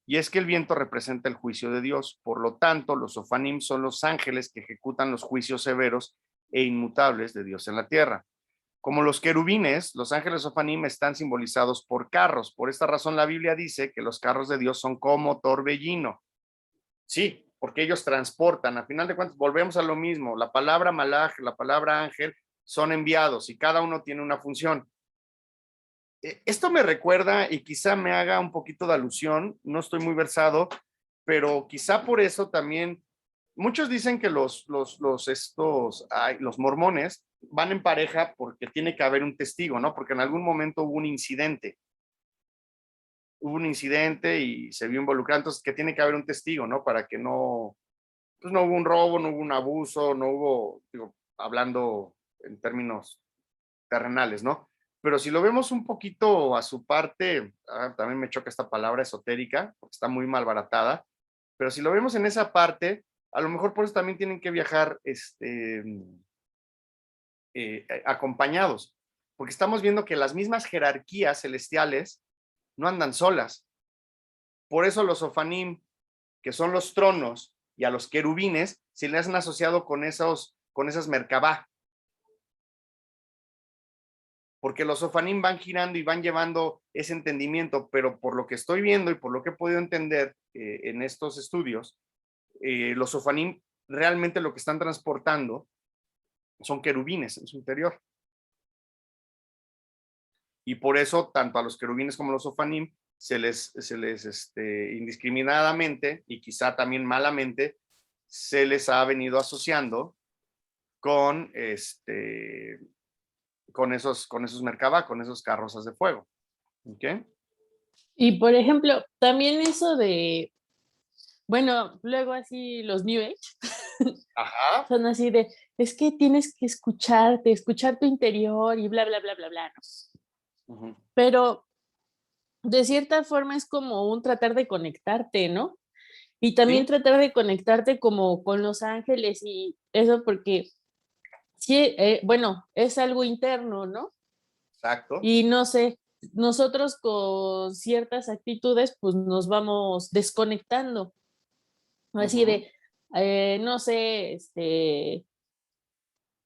y es que el viento representa el juicio de Dios. Por lo tanto, los Sofanim son los ángeles que ejecutan los juicios severos e inmutables de Dios en la tierra. Como los querubines, los ángeles Sofanim están simbolizados por carros. Por esta razón la Biblia dice que los carros de Dios son como torbellino. Sí, porque ellos transportan. A final de cuentas, volvemos a lo mismo. La palabra malaj, la palabra ángel son enviados y cada uno tiene una función. Esto me recuerda y quizá me haga un poquito de alusión, no estoy muy versado, pero quizá por eso también muchos dicen que los mormones van en pareja porque tiene que haber un testigo, ¿no? Porque en algún momento hubo un incidente y se vio involucrado, entonces que tiene que haber un testigo, ¿no? Para que no, pues no hubo un robo, no hubo un abuso, no hubo, digo, hablando en términos terrenales, ¿no? Pero si lo vemos un poquito a su parte, también me choca esta palabra esotérica, porque está muy malbaratada, pero si lo vemos en esa parte, a lo mejor por eso también tienen que viajar acompañados, porque estamos viendo que las mismas jerarquías celestiales no andan solas. Por eso los Sofanim, que son los tronos, y a los querubines se les han asociado con esas Merkabah, porque los Sofanim van girando y van llevando ese entendimiento, pero por lo que estoy viendo y por lo que he podido entender en estos estudios, los Sofanim realmente lo que están transportando son querubines en su interior. Y por eso, tanto a los querubines como a los Sofanim, se les indiscriminadamente y quizá también malamente, se les ha venido asociando con esos Merkabah, con esos carrozas de fuego. ¿Ok? Y por ejemplo, también eso de, bueno, luego así los New Age Ajá. son así de, es que tienes que escucharte, escuchar tu interior y bla, bla, bla, bla, bla, ¿no? Uh-huh. Pero de cierta forma es como un tratar de conectarte, ¿no? Y también ¿Sí? tratar de conectarte como con los ángeles y eso porque, sí, bueno, es algo interno, ¿no? Exacto. Y no sé, nosotros con ciertas actitudes pues nos vamos desconectando, así Uh-huh. de, no sé,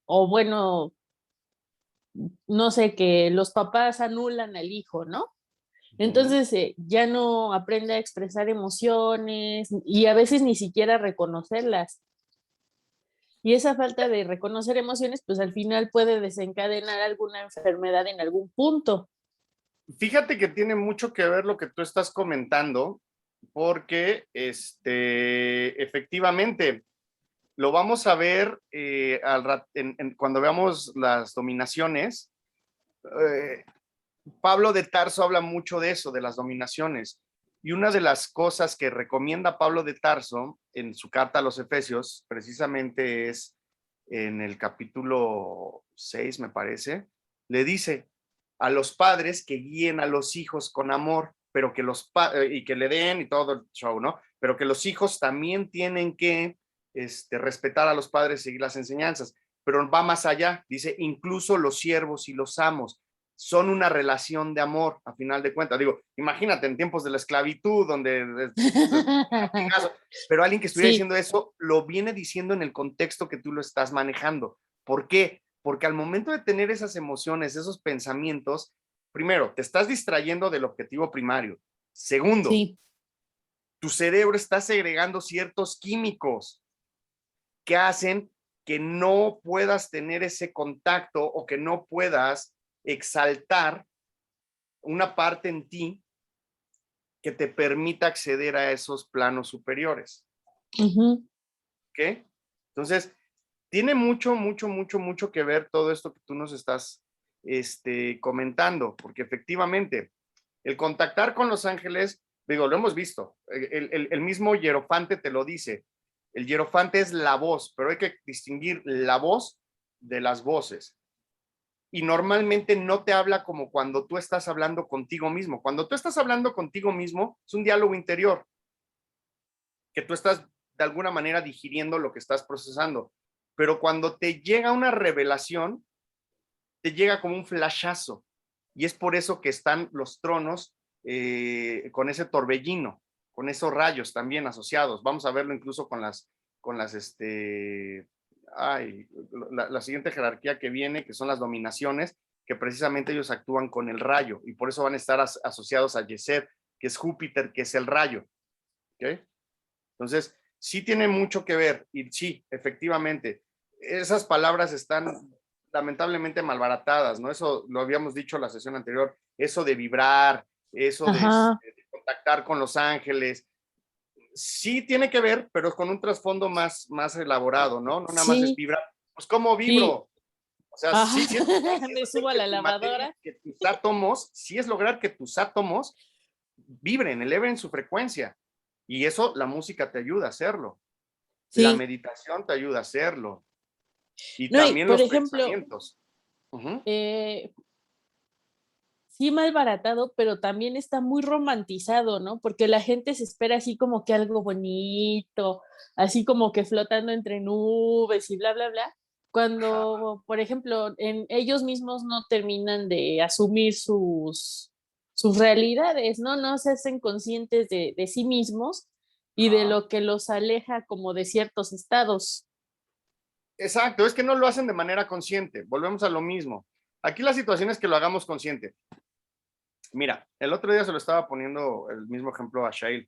o bueno, no sé, que los papás anulan al hijo, ¿no? Entonces ya no aprende a expresar emociones y a veces ni siquiera reconocerlas. Y esa falta de reconocer emociones, pues al final puede desencadenar alguna enfermedad en algún punto. Fíjate que tiene mucho que ver lo que tú estás comentando, porque efectivamente lo vamos a ver cuando veamos las dominaciones. Pablo de Tarso habla mucho de eso, de las dominaciones. Y una de las cosas que recomienda Pablo de Tarso en su carta a los Efesios, precisamente es en el capítulo 6, me parece, le dice a los padres que guíen a los hijos con amor, pero que y que le den y todo el show, ¿no? Pero que los hijos también tienen que respetar a los padres, seguir las enseñanzas, pero va más allá, dice, incluso los siervos y los amos son una relación de amor, a final de cuentas. Digo, imagínate en tiempos de la esclavitud, donde pero alguien que estuviera Sí. diciendo eso, lo viene diciendo en el contexto que tú lo estás manejando. ¿Por qué? Porque al momento de tener esas emociones, esos pensamientos, primero, te estás distrayendo del objetivo primario. Segundo, Sí. tu cerebro está segregando ciertos químicos que hacen que no puedas tener ese contacto o que no puedas exaltar una parte en ti que te permita acceder a esos planos superiores. Ujú. ¿Ok? Entonces, tiene mucho que ver todo esto que tú nos estás comentando, porque efectivamente, el contactar con los ángeles, digo, lo hemos visto, el mismo hierofante te lo dice, el hierofante es la voz, pero hay que distinguir la voz de las voces. Y normalmente no te habla como cuando tú estás hablando contigo mismo. Cuando tú estás hablando contigo mismo, es un diálogo interior, que tú estás de alguna manera digiriendo lo que estás procesando. Pero cuando te llega una revelación, te llega como un flashazo. Y es por eso que están los tronos con ese torbellino, con esos rayos también asociados. Vamos a verlo incluso con la siguiente jerarquía que viene, que son las dominaciones, que precisamente ellos actúan con el rayo y por eso van a estar asociados a Yesed, que es Júpiter, que es el rayo. ¿Okay? Entonces, sí tiene mucho que ver y sí, efectivamente, esas palabras están lamentablemente malbaratadas, ¿no? Eso lo habíamos dicho en la sesión anterior, eso de vibrar, eso de contactar con los ángeles, sí tiene que ver, pero con un trasfondo más elaborado, ¿no? No nada más es Sí, vibrar. Pues, ¿cómo sí. vibro? O sea, Ajá. sí, Me subo a la lavadora. que tus átomos, sí es lograr que tus átomos vibren, eleven su frecuencia. Y eso la música te ayuda a hacerlo. La Sí. meditación te ayuda a hacerlo. Y No, y también por los ejemplo, pensamientos. Uh-huh. sí malbaratado, pero también está muy romantizado, ¿no? Porque la gente se espera así como que algo bonito, así como que flotando entre nubes y bla, bla, bla, cuando, por ejemplo, ellos mismos no terminan de asumir sus realidades, ¿no? No se hacen conscientes de sí mismos y de lo que los aleja como de ciertos estados. Exacto, es que no lo hacen de manera consciente. Volvemos a lo mismo. Aquí la situación es que lo hagamos consciente. Mira, el otro día se lo estaba poniendo el mismo ejemplo a Shail.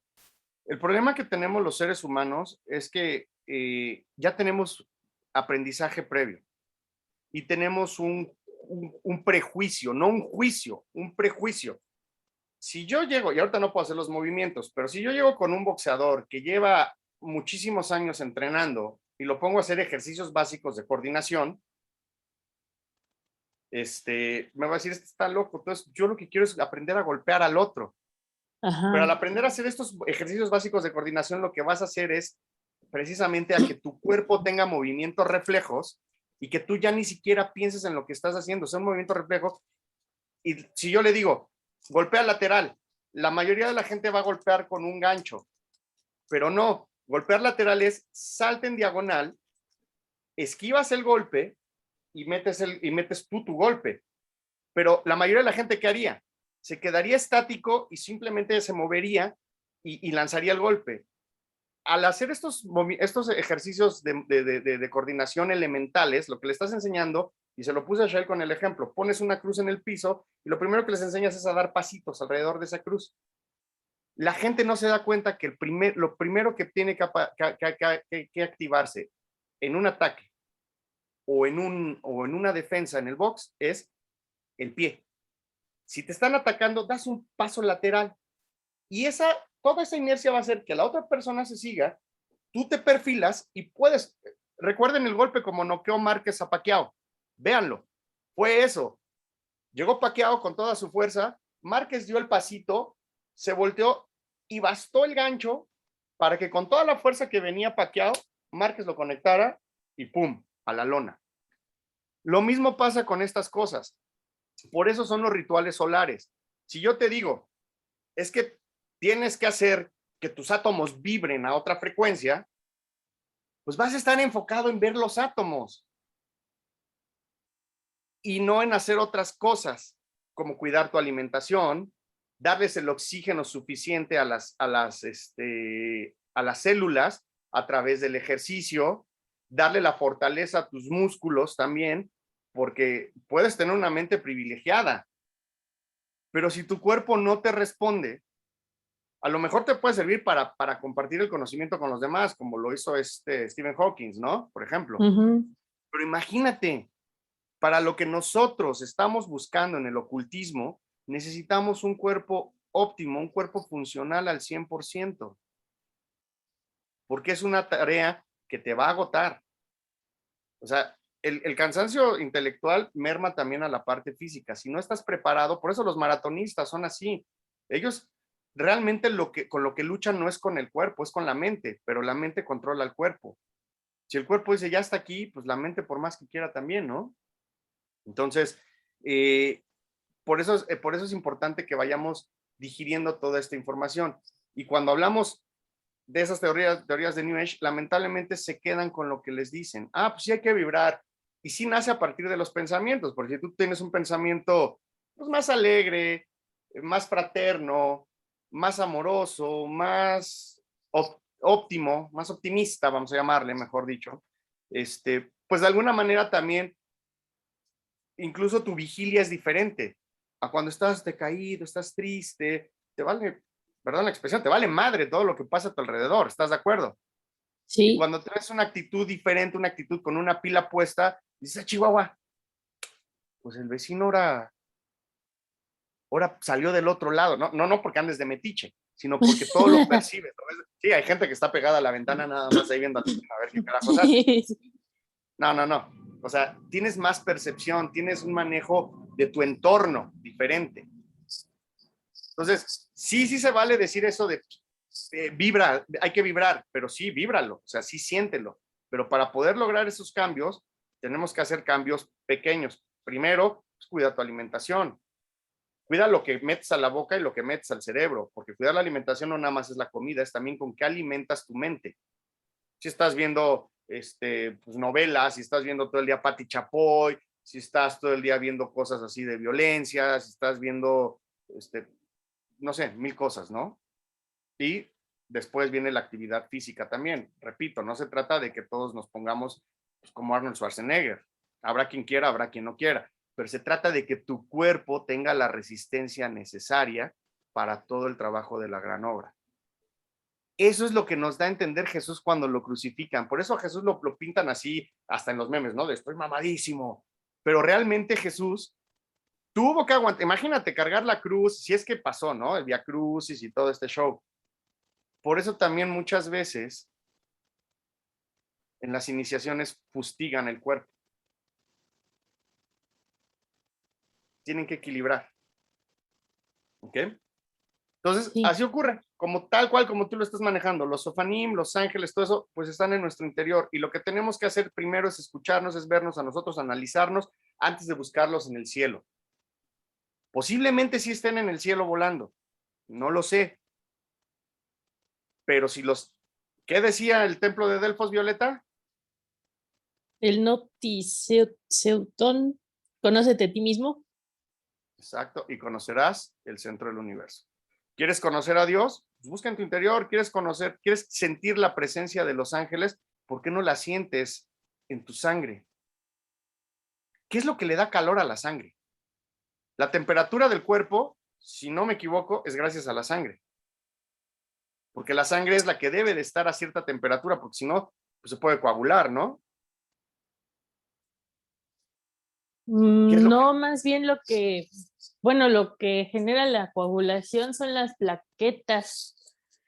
El problema que tenemos los seres humanos es que ya tenemos aprendizaje previo y tenemos un prejuicio, no un juicio, un prejuicio. Si yo llego, y ahorita no puedo hacer los movimientos, pero si yo llego con un boxeador que lleva muchísimos años entrenando y lo pongo a hacer ejercicios básicos de coordinación, me va a decir, este está loco. Entonces, yo lo que quiero es aprender a golpear al otro. Pero al Ajá. aprender a hacer estos ejercicios básicos de coordinación, lo que vas a hacer es precisamente a que tu cuerpo tenga movimientos reflejos y que tú ya ni siquiera pienses en lo que estás haciendo, sea un movimiento reflejo. Y si yo le digo, golpea lateral, la mayoría de la gente va a golpear con un gancho, pero no, golpear lateral es salta en diagonal, esquivas el golpe y metes tú tu golpe. Pero la mayoría de la gente, ¿qué haría? Se quedaría estático y simplemente se movería y lanzaría el golpe. Al hacer estos ejercicios de coordinación elementales, lo que le estás enseñando, y se lo puse a Shael con el ejemplo, pones una cruz en el piso y lo primero que les enseñas es a dar pasitos alrededor de esa cruz. La gente no se da cuenta que lo primero que tiene que activarse en un ataque o en una defensa en el box es el pie. Si te están atacando, das un paso lateral y toda esa inercia va a hacer que la otra persona se siga, tú te perfilas y puedes, recuerden el golpe como noqueó Márquez a Pacquiao, véanlo, fue eso, llegó Pacquiao con toda su fuerza, Márquez dio el pasito, se volteó y bastó el gancho para que con toda la fuerza que venía Pacquiao, Márquez lo conectara y pum, a la lona. Lo mismo pasa con estas cosas. Por eso son los rituales solares. Si yo te digo, es que tienes que hacer que tus átomos vibren a otra frecuencia, pues vas a estar enfocado en ver los átomos y no en hacer otras cosas, como cuidar tu alimentación, darles el oxígeno suficiente a las células a través del ejercicio, darle la fortaleza a tus músculos también, porque puedes tener una mente privilegiada, Pero si tu cuerpo no te responde, a lo mejor te puede servir para compartir el conocimiento con los demás, como lo hizo Stephen Hawking, ¿no? Por ejemplo. Pero imagínate, para lo que nosotros estamos buscando en el ocultismo, necesitamos un cuerpo óptimo, un cuerpo funcional al 100%, porque es una tarea que te va a agotar. O sea, el cansancio intelectual merma también a la parte física. Si no estás preparado, por eso los maratonistas son así. Ellos realmente con lo que luchan no es con el cuerpo, es con la mente, pero la mente controla el cuerpo. Si el cuerpo dice, ya está aquí, pues la mente por más que quiera también, ¿no? Entonces, por eso es importante que vayamos digiriendo toda esta información. Y cuando hablamos de esas teorías de New Age, lamentablemente se quedan con lo que les dicen. Ah, pues sí hay que vibrar. Y sí nace a partir de los pensamientos, porque si tú tienes un pensamiento pues, más alegre, más fraterno, más amoroso, más óptimo, más optimista, vamos a llamarle, mejor dicho, pues de alguna manera también, incluso tu vigilia es diferente a cuando estás decaído, estás triste, te vale, perdón la expresión, te vale madre todo lo que pasa a tu alrededor, ¿estás de acuerdo? Sí. Y cuando traes una actitud diferente, una actitud con una pila puesta, dices, Chihuahua, pues el vecino ahora salió del otro lado, no porque andes de metiche, sino porque todo lo percibes. Sí, hay gente que está pegada a la ventana nada más ahí viendo a ver qué carajos hace. No. O sea, tienes más percepción, tienes un manejo de tu entorno diferente. Entonces, sí se vale decir eso de vibra, hay que vibrar, pero sí, víbralo, o sea, sí siéntelo. Pero para poder lograr esos cambios, tenemos que hacer cambios pequeños. Primero, pues, cuida tu alimentación. Cuida lo que metes a la boca y lo que metes al cerebro, porque cuidar la alimentación no nada más es la comida, es también con qué alimentas tu mente. Si estás viendo pues, novelas, si estás viendo todo el día Pati Chapoy, si estás todo el día viendo cosas así de violencia, si estás viendo, no sé, 1000 cosas, ¿no? Y después viene la actividad física también. Repito, no se trata de que todos nos pongamos pues, como Arnold Schwarzenegger. Habrá quien quiera, habrá quien no quiera, pero se trata de que tu cuerpo tenga la resistencia necesaria para todo el trabajo de la gran obra. Eso es lo que nos da a entender Jesús cuando lo crucifican. Por eso a Jesús lo pintan así, hasta en los memes, ¿no? De estoy mamadísimo. Pero realmente Jesús tuvo que aguantar. Imagínate cargar la cruz, si es que pasó, ¿no? El Vía Crucis y todo este show. Por eso también muchas veces en las iniciaciones fustigan el cuerpo. Tienen que equilibrar. ¿Ok? Entonces, sí. Así ocurre, como tal cual como tú lo estás manejando. Los Sofanim, los ángeles, todo eso, pues están en nuestro interior. Y lo que tenemos que hacer primero es escucharnos, es vernos a nosotros, analizarnos antes de buscarlos en el cielo. Posiblemente sí estén en el cielo volando. No lo sé. Pero si los... ¿Qué decía el templo de Delfos, Violeta? El Noctiseutón, conócete a ti mismo. Exacto, y conocerás el centro del universo. ¿Quieres conocer a Dios? Pues busca en tu interior. ¿Quieres sentir la presencia de los ángeles? ¿Por qué no la sientes en tu sangre? ¿Qué es lo que le da calor a la sangre? La temperatura del cuerpo, si no me equivoco, es gracias a la sangre. Porque la sangre es la que debe de estar a cierta temperatura, porque si no, pues se puede coagular, ¿no? No, más bien lo que genera la coagulación son las plaquetas,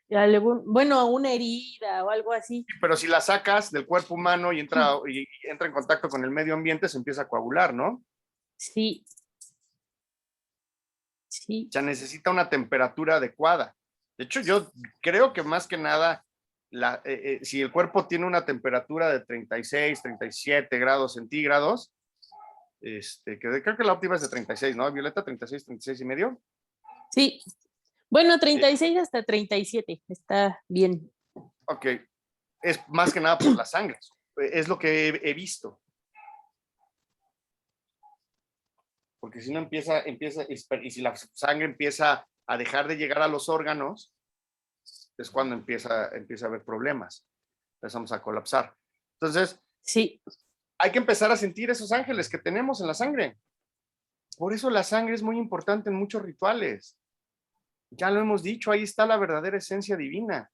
bueno, una herida o algo así. Pero si la sacas del cuerpo humano y entra en contacto con el medio ambiente, se empieza a coagular, ¿no? Sí. Sí. O sea, necesita una temperatura adecuada. De hecho, yo creo que más que nada, si el cuerpo tiene una temperatura de 36, 37 grados centígrados, creo que la óptima es de 36, ¿no, Violeta? 36, 36 y medio. Sí. Bueno, 36 hasta 37, está bien. Ok. Es más que nada por la sangre. Es lo que he visto. Porque si no empieza, y si la sangre empieza a dejar de llegar a los órganos, es cuando empieza a haber problemas. Empezamos a colapsar. Entonces, sí, hay que empezar a sentir esos ángeles que tenemos en la sangre. Por eso la sangre es muy importante en muchos rituales. Ya lo hemos dicho, ahí está la verdadera esencia divina.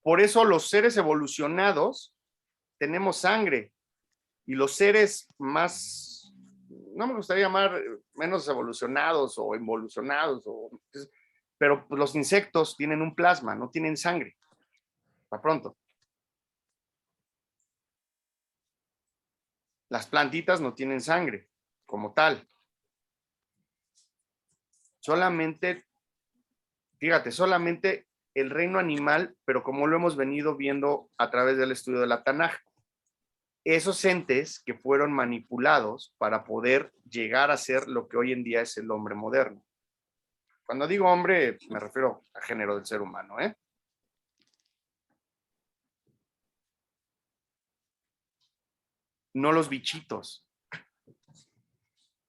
Por eso los seres evolucionados tenemos sangre y los seres más, no me gustaría llamar menos evolucionados o involucionados, pero los insectos tienen un plasma, no tienen sangre. Para pronto. Las plantitas no tienen sangre como tal. Solamente, fíjate, solamente el reino animal, pero como lo hemos venido viendo a través del estudio de la Tanaj, esos entes que fueron manipulados para poder llegar a ser lo que hoy en día es el hombre moderno. Cuando digo hombre, me refiero al género del ser humano, ¿eh? No los bichitos,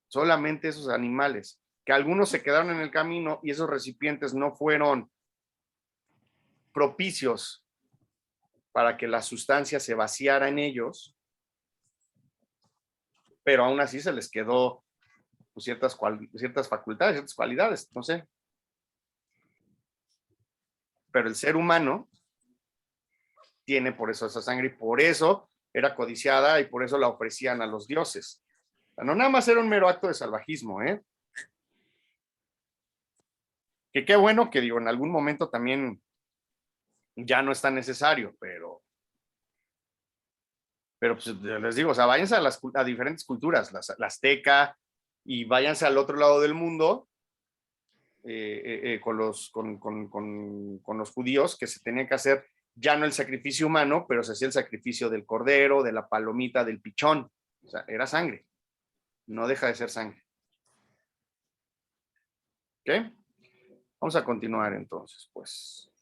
solamente esos animales, que algunos se quedaron en el camino y esos recipientes no fueron propicios para que la sustancia se vaciara en ellos, pero aún así se les quedó pues, ciertas facultades, ciertas cualidades, no sé. Pero el ser humano tiene por eso esa sangre y por eso era codiciada y por eso la ofrecían a los dioses. No nada más era un mero acto de salvajismo, ¿eh? Que qué bueno que digo, en algún momento también ya no es tan necesario, pero pues, les digo, o sea, váyanse a diferentes culturas, la azteca, y váyanse al otro lado del mundo con los judíos, que se tenía que hacer ya no el sacrificio humano, pero se hacía el sacrificio del cordero, de la palomita, del pichón. O sea, era sangre. No deja de ser sangre. ¿Ok? Vamos a continuar entonces, pues.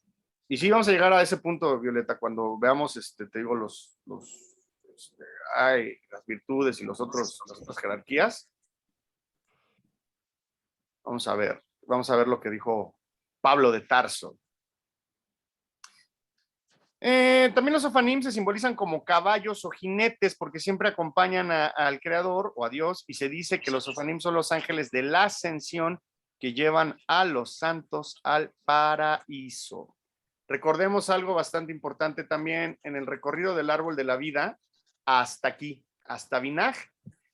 Y sí, vamos a llegar a ese punto, Violeta, cuando veamos, te digo, las virtudes y las otras jerarquías. Vamos a ver lo que dijo Pablo de Tarso. También los ofanim se simbolizan como caballos o jinetes porque siempre acompañan al creador o a Dios, y se dice que los ofanim son los ángeles de la ascensión que llevan a los santos al paraíso. Recordemos algo bastante importante también: en el recorrido del árbol de la vida hasta aquí, hasta Vinaj,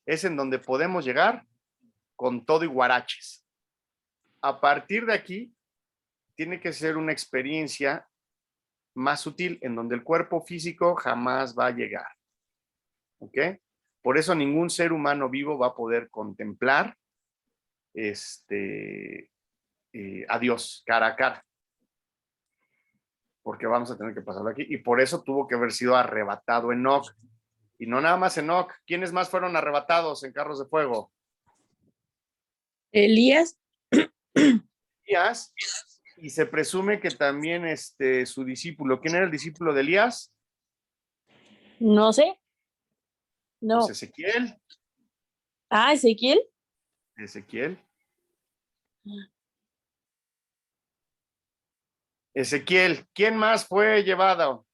es en donde podemos llegar con todo y guaraches. A partir de aquí tiene que ser una experiencia más sutil, en donde el cuerpo físico jamás va a llegar. ¿Ok? Por eso ningún ser humano vivo va a poder contemplar a Dios cara a cara, porque vamos a tener que pasarlo aquí, y por eso tuvo que haber sido arrebatado Enoc, y no nada más Enoc. ¿Quiénes más fueron arrebatados en carros de fuego? Elías. Elías, y se presume que también su discípulo. ¿Quién era el discípulo de Elías? No sé. No. Pues Ezequiel. Ah, Ezequiel. Ezequiel. ¿Quién más fue llevado?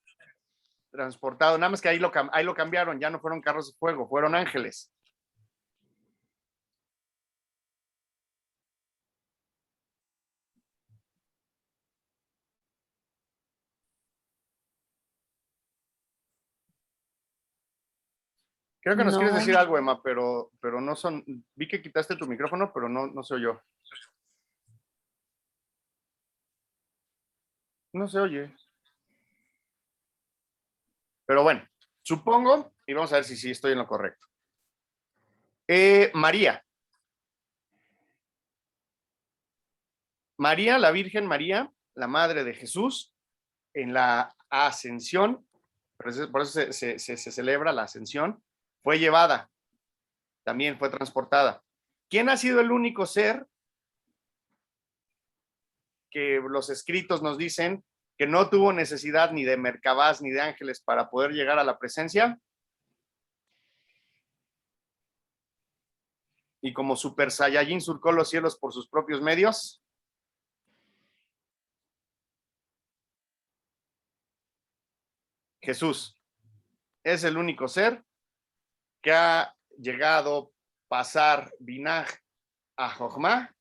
Transportado. Nada más que ahí lo cambiaron. Ya no fueron carros de fuego, fueron ángeles. Creo que nos quieres decir algo, Emma, pero no son. Vi que quitaste tu micrófono, pero no se oyó. No se oye. Pero bueno, supongo, y vamos a ver si sí estoy en lo correcto. María. María, la Virgen María, la madre de Jesús, en la ascensión, por eso se celebra la ascensión, fue llevada, también fue transportada. ¿Quién ha sido el único ser que los escritos nos dicen que no tuvo necesidad ni de Merkabás ni de ángeles para poder llegar a la presencia? Y como Super Saiyajin surcó los cielos por sus propios medios. Jesús es el único ser que ha llegado a pasar Binah a Jochma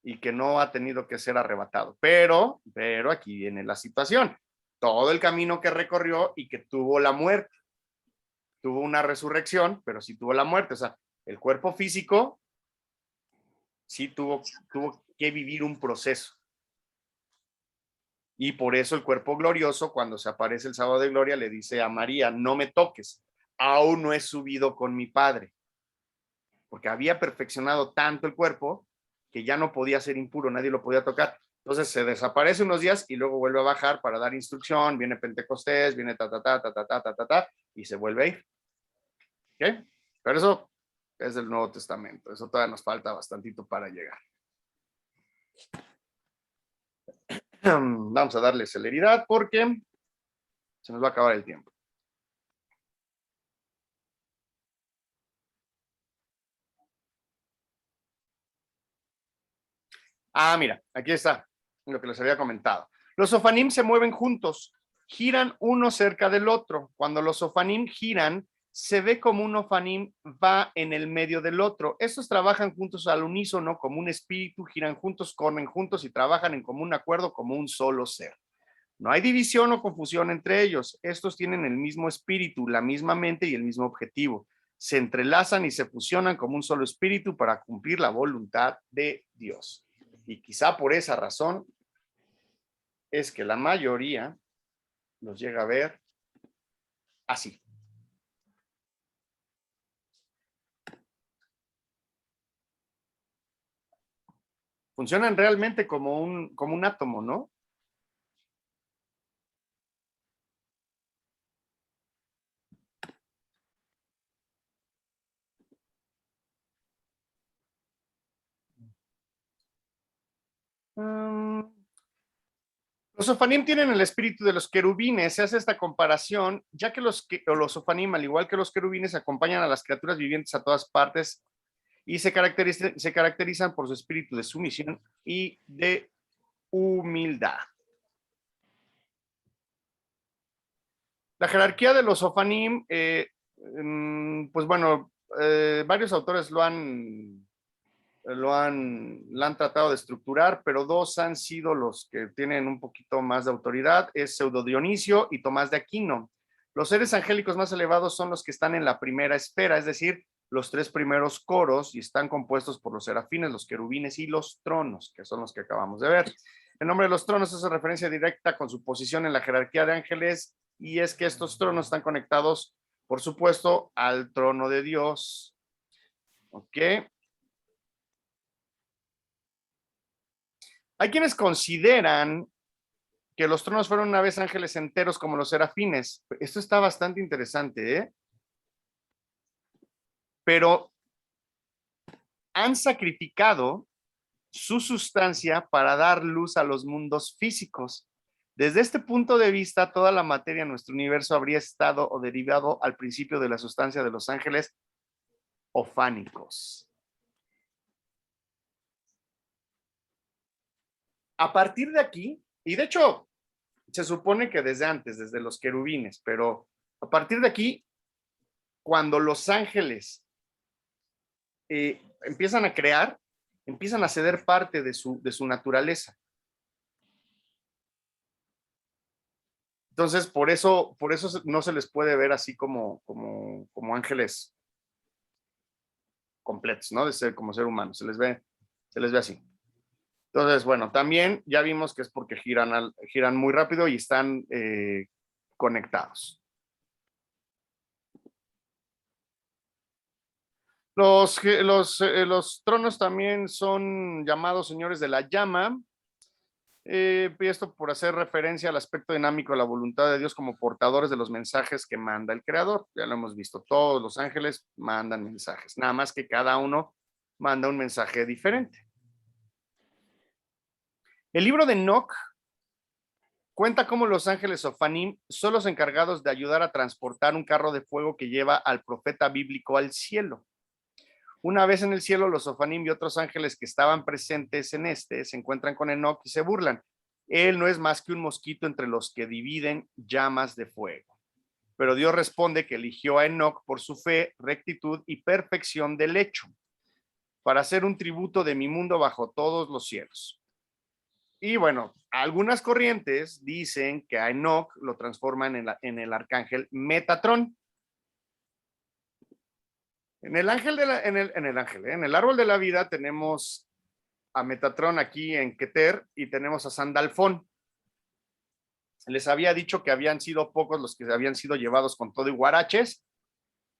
y que no ha tenido que ser arrebatado. Pero aquí viene la situación. Todo el camino que recorrió y que tuvo la muerte. Tuvo una resurrección, pero sí tuvo la muerte. O sea, el cuerpo físico sí tuvo que vivir un proceso. Y por eso el cuerpo glorioso, cuando se aparece el sábado de gloria, le dice a María, no me toques, aún no he subido con mi Padre. Porque había perfeccionado tanto el cuerpo que ya no podía ser impuro, nadie lo podía tocar. Entonces se desaparece unos días y luego vuelve a bajar para dar instrucción, viene Pentecostés, viene y se vuelve a ir. ¿Ok? Pero eso es del Nuevo Testamento, eso todavía nos falta bastantito para llegar. Vamos a darle celeridad porque se nos va a acabar el tiempo. Mira, aquí está lo que les había comentado. Los sofanim se mueven juntos, giran uno cerca del otro. Cuando los sofanim giran, se ve como un ofanim va en el medio del otro. Estos trabajan juntos al unísono, como un espíritu, giran juntos, corren juntos y trabajan en común acuerdo como un solo ser. No hay división o confusión entre ellos. Estos tienen el mismo espíritu, la misma mente y el mismo objetivo. Se entrelazan y se fusionan como un solo espíritu para cumplir la voluntad de Dios. Y quizá por esa razón es que la mayoría los llega a ver así. Funcionan realmente como un átomo, ¿no? Los sofanim tienen el espíritu de los querubines. Se hace esta comparación, ya que los sofanim, al igual que los querubines, acompañan a las criaturas vivientes a todas partes y se caracterizan por su espíritu de sumisión y de humildad. La jerarquía de los sofanim, pues bueno, varios autores la han tratado de estructurar, pero dos han sido los que tienen un poquito más de autoridad, es Pseudo Dionisio y Tomás de Aquino. Los seres angélicos más elevados son los que están en la primera esfera, es decir, los tres primeros coros, y están compuestos por los serafines, los querubines y los tronos, que son los que acabamos de ver. El nombre de los tronos hace referencia directa con su posición en la jerarquía de ángeles, y es que estos tronos están conectados, por supuesto, al trono de Dios. ¿Ok? Hay quienes consideran que los tronos fueron una vez ángeles enteros como los serafines. Esto está bastante interesante, ¿eh? Pero han sacrificado su sustancia para dar luz a los mundos físicos. Desde este punto de vista, toda la materia en nuestro universo habría estado o derivado al principio de la sustancia de los ángeles ofánicos. A partir de aquí, y de hecho, se supone que desde antes, desde los querubines, pero a partir de aquí, cuando los ángeles empiezan a crear, empiezan a ceder parte de su naturaleza. Entonces, por eso no se les puede ver así como ángeles completos, ¿no? Como ser humano, se les ve así. Entonces, bueno, también ya vimos que es porque giran muy rápido y están conectados. Los tronos también son llamados señores de la llama. Y esto por hacer referencia al aspecto dinámico de la voluntad de Dios como portadores de los mensajes que manda el Creador. Ya lo hemos visto, todos los ángeles mandan mensajes, nada más que cada uno manda un mensaje diferente. El libro de Enoc cuenta cómo los ángeles Ofanim son los encargados de ayudar a transportar un carro de fuego que lleva al profeta bíblico al cielo. Una vez en el cielo, los Ofanim y otros ángeles que estaban presentes en se encuentran con Enoc y se burlan. Él no es más que un mosquito entre los que dividen llamas de fuego. pero Dios responde que eligió a Enoc por su fe, rectitud y perfección del hecho, para hacer un tributo de mi mundo bajo todos los cielos. Y bueno, algunas corrientes dicen que a Enoc lo transforman en el arcángel Metatrón. En el árbol de la vida tenemos a Metatrón aquí en Keter y tenemos a Sandalfón. Les había dicho que habían sido pocos los que habían sido llevados con todo y guaraches.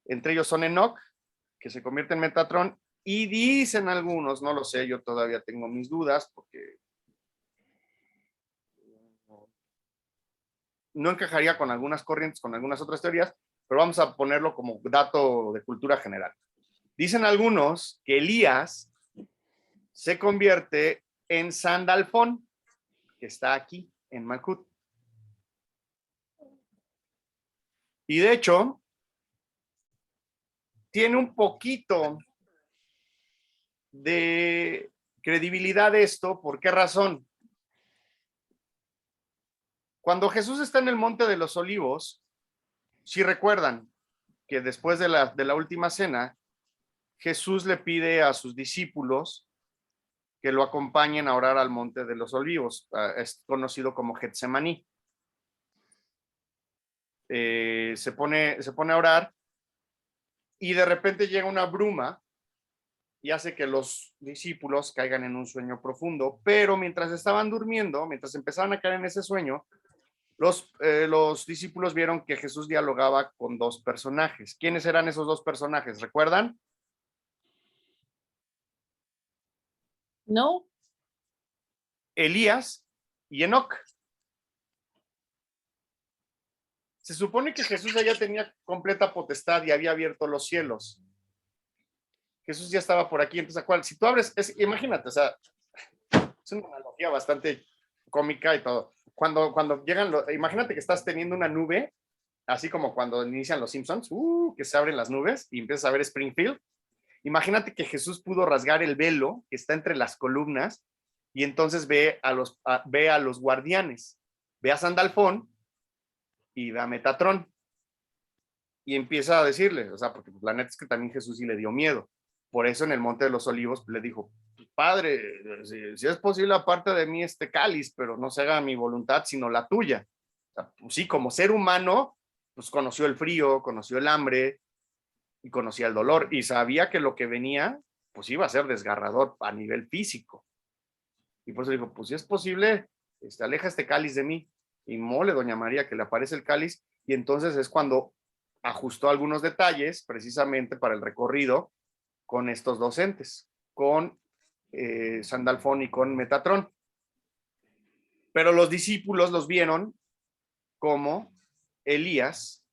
Entre ellos son Enoc, que se convierte en Metatrón, y dicen algunos, no lo sé, yo todavía tengo mis dudas porque no encajaría con algunas corrientes, con algunas otras teorías, pero vamos a ponerlo como dato de cultura general. Dicen algunos que Elías se convierte en Sandalfón, que está aquí en Malkut. Y de hecho, tiene un poquito de credibilidad esto. ¿Por qué razón? Cuando Jesús está en el Monte de los Olivos, si recuerdan que después de la última cena, Jesús le pide a sus discípulos que lo acompañen a orar al Monte de los Olivos, es conocido como Getsemaní. Se pone a orar y de repente llega una bruma y hace que los discípulos caigan en un sueño profundo, pero mientras estaban durmiendo, mientras empezaban a caer en ese sueño, los discípulos vieron que Jesús dialogaba con dos personajes. ¿Quiénes eran esos dos personajes? ¿Recuerdan? No. Elías y Enoc. Se supone que Jesús ya tenía completa potestad y había abierto los cielos. Jesús ya estaba por aquí, entonces, si tú abres, imagínate, o sea, es una analogía bastante cómica y todo. Cuando llegan, imagínate que estás teniendo una nube, así como cuando inician los Simpsons, que se abren las nubes y empiezas a ver Springfield. Imagínate que Jesús pudo rasgar el velo que está entre las columnas y entonces ve a los guardianes, ve a Sandalfón y ve a Metatrón. Y empieza a decirle, o sea, porque la neta es que también Jesús sí le dio miedo. Por eso en el Monte de los Olivos le dijo, Padre, si es posible aparte de mí este cáliz, pero no se haga mi voluntad sino la tuya. O sea, pues sí, como ser humano, pues conoció el frío, conoció el hambre y conocía el dolor y sabía que lo que venía, pues iba a ser desgarrador a nivel físico. Y por eso dijo, pues si es posible, aleja este cáliz de mí. Y mole, doña María, que le aparece el cáliz y entonces es cuando ajustó algunos detalles precisamente para el recorrido con estos dos entes, con Sandalfón y con Metatrón. Pero los discípulos los vieron como Elías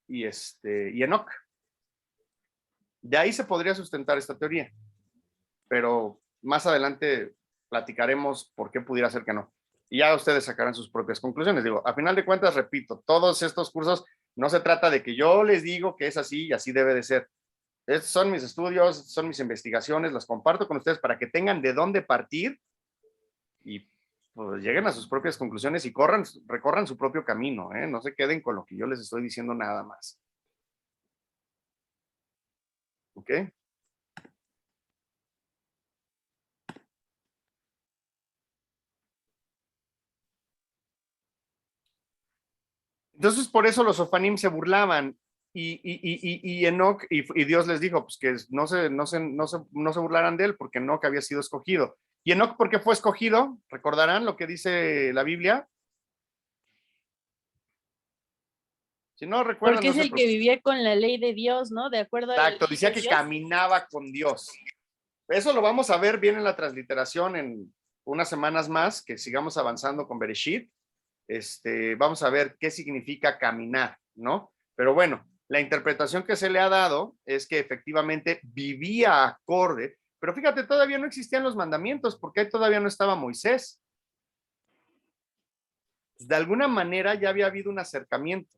y Enoc. De ahí se podría sustentar esta teoría, pero más adelante platicaremos por qué pudiera ser que no. Y ya ustedes sacarán sus propias conclusiones. Digo, a final de cuentas, repito, todos estos cursos no se trata de que yo les digo que es así y así debe de ser. Estos son mis estudios, son mis investigaciones, las comparto con ustedes para que tengan de dónde partir y pues, lleguen a sus propias conclusiones y recorran su propio camino, ¿eh? No se queden con lo que yo les estoy diciendo nada más. ¿Ok? Entonces, por eso los Ofanim se burlaban y Enoc, y Dios les dijo pues, que no se burlaran de él porque Enoc había sido escogido. ¿Y Enoc por qué fue escogido? ¿Recordarán lo que dice la Biblia? Si no recuerdan, Porque no es se el que vivía con la ley de Dios, ¿no? De acuerdo a la Exacto, ley decía de que Dios. caminaba con Dios. Eso lo vamos a ver bien en la transliteración en unas semanas más, que sigamos avanzando con Bereshit. Vamos a ver qué significa caminar, ¿no? Pero bueno, la interpretación que se le ha dado es que efectivamente vivía acorde, pero fíjate, todavía no existían los mandamientos porque ahí todavía no estaba Moisés. De alguna manera ya había habido un acercamiento.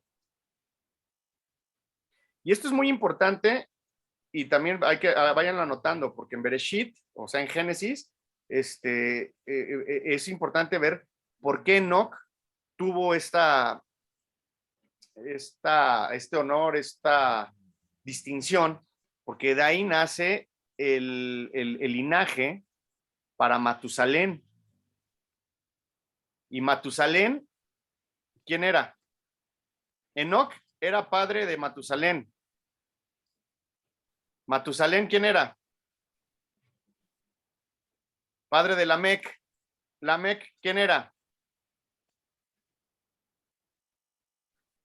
Y esto es muy importante y también vayanlo anotando porque en Bereshit, o sea, en Génesis, es importante ver por qué Enoc tuvo esta este honor, esta distinción, porque de ahí nace el linaje para Matusalén. Y Matusalén, ¿quién era? Enoc era padre de Matusalén. Matusalén, ¿quién era? Padre de Lamec. Lamec, ¿quién era?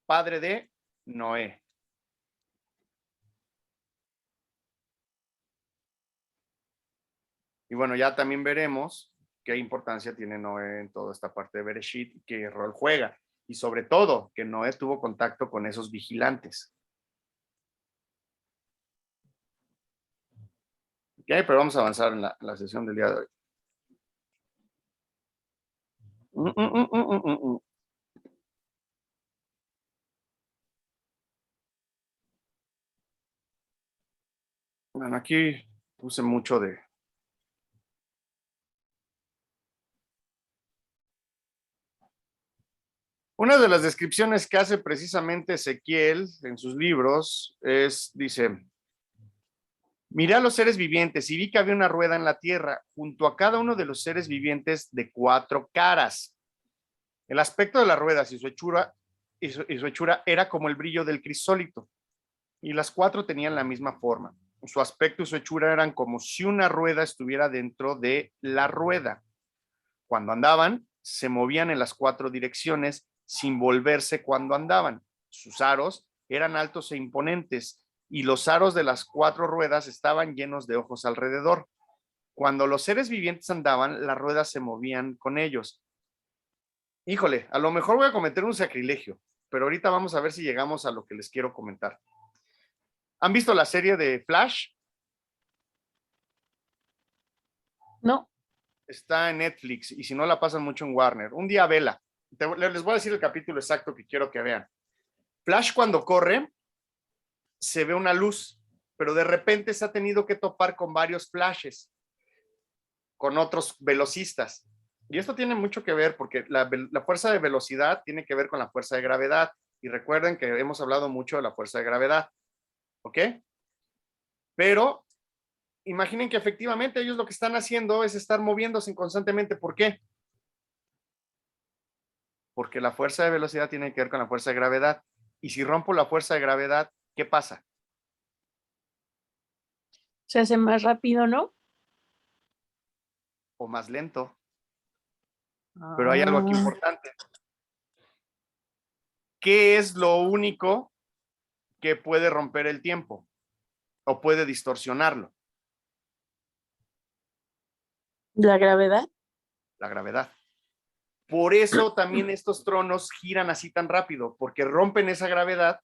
Padre de Noé. Y bueno, ya también veremos qué importancia tiene Noé en toda esta parte de Bereshit y qué rol juega. Y sobre todo, que Noé tuvo contacto con esos vigilantes. Ok, pero vamos a avanzar en la sesión del día de hoy. Bueno, aquí puse mucho de... Una de las descripciones que hace precisamente Ezequiel en sus libros dice, miré a los seres vivientes y vi que había una rueda en la tierra, junto a cada uno de los seres vivientes de 4 caras. El aspecto de las ruedas y su hechura era como el brillo del crisólito, y las 4 tenían la misma forma. Su aspecto y su hechura eran como si una rueda estuviera dentro de la rueda. Cuando andaban, se movían en las 4 direcciones sin volverse cuando andaban. Sus aros eran altos e imponentes, y los aros de las 4 ruedas estaban llenos de ojos alrededor. Cuando los seres vivientes andaban, las ruedas se movían con ellos. Híjole, a lo mejor voy a cometer un sacrilegio, pero ahorita vamos a ver si llegamos a lo que les quiero comentar. ¿Han visto la serie de Flash? No. Está en Netflix y si no la pasan mucho en Warner. Un día vela. Les voy a decir el capítulo exacto que quiero que vean. Flash cuando corre se ve una luz, pero de repente se ha tenido que topar con varios flashes, con otros velocistas. Y esto tiene mucho que ver porque la fuerza de velocidad tiene que ver con la fuerza de gravedad. Y recuerden que hemos hablado mucho de la fuerza de gravedad. ¿Ok? Pero imaginen que efectivamente ellos lo que están haciendo es estar moviéndose constantemente. ¿Por qué? Porque la fuerza de velocidad tiene que ver con la fuerza de gravedad. Y si rompo la fuerza de gravedad, ¿qué pasa? Se hace más rápido, ¿no? O más lento. Pero hay algo aquí importante. ¿Qué es lo único que puede romper el tiempo o puede distorsionarlo? La gravedad. La gravedad. Por eso también estos tronos giran así tan rápido, porque rompen esa gravedad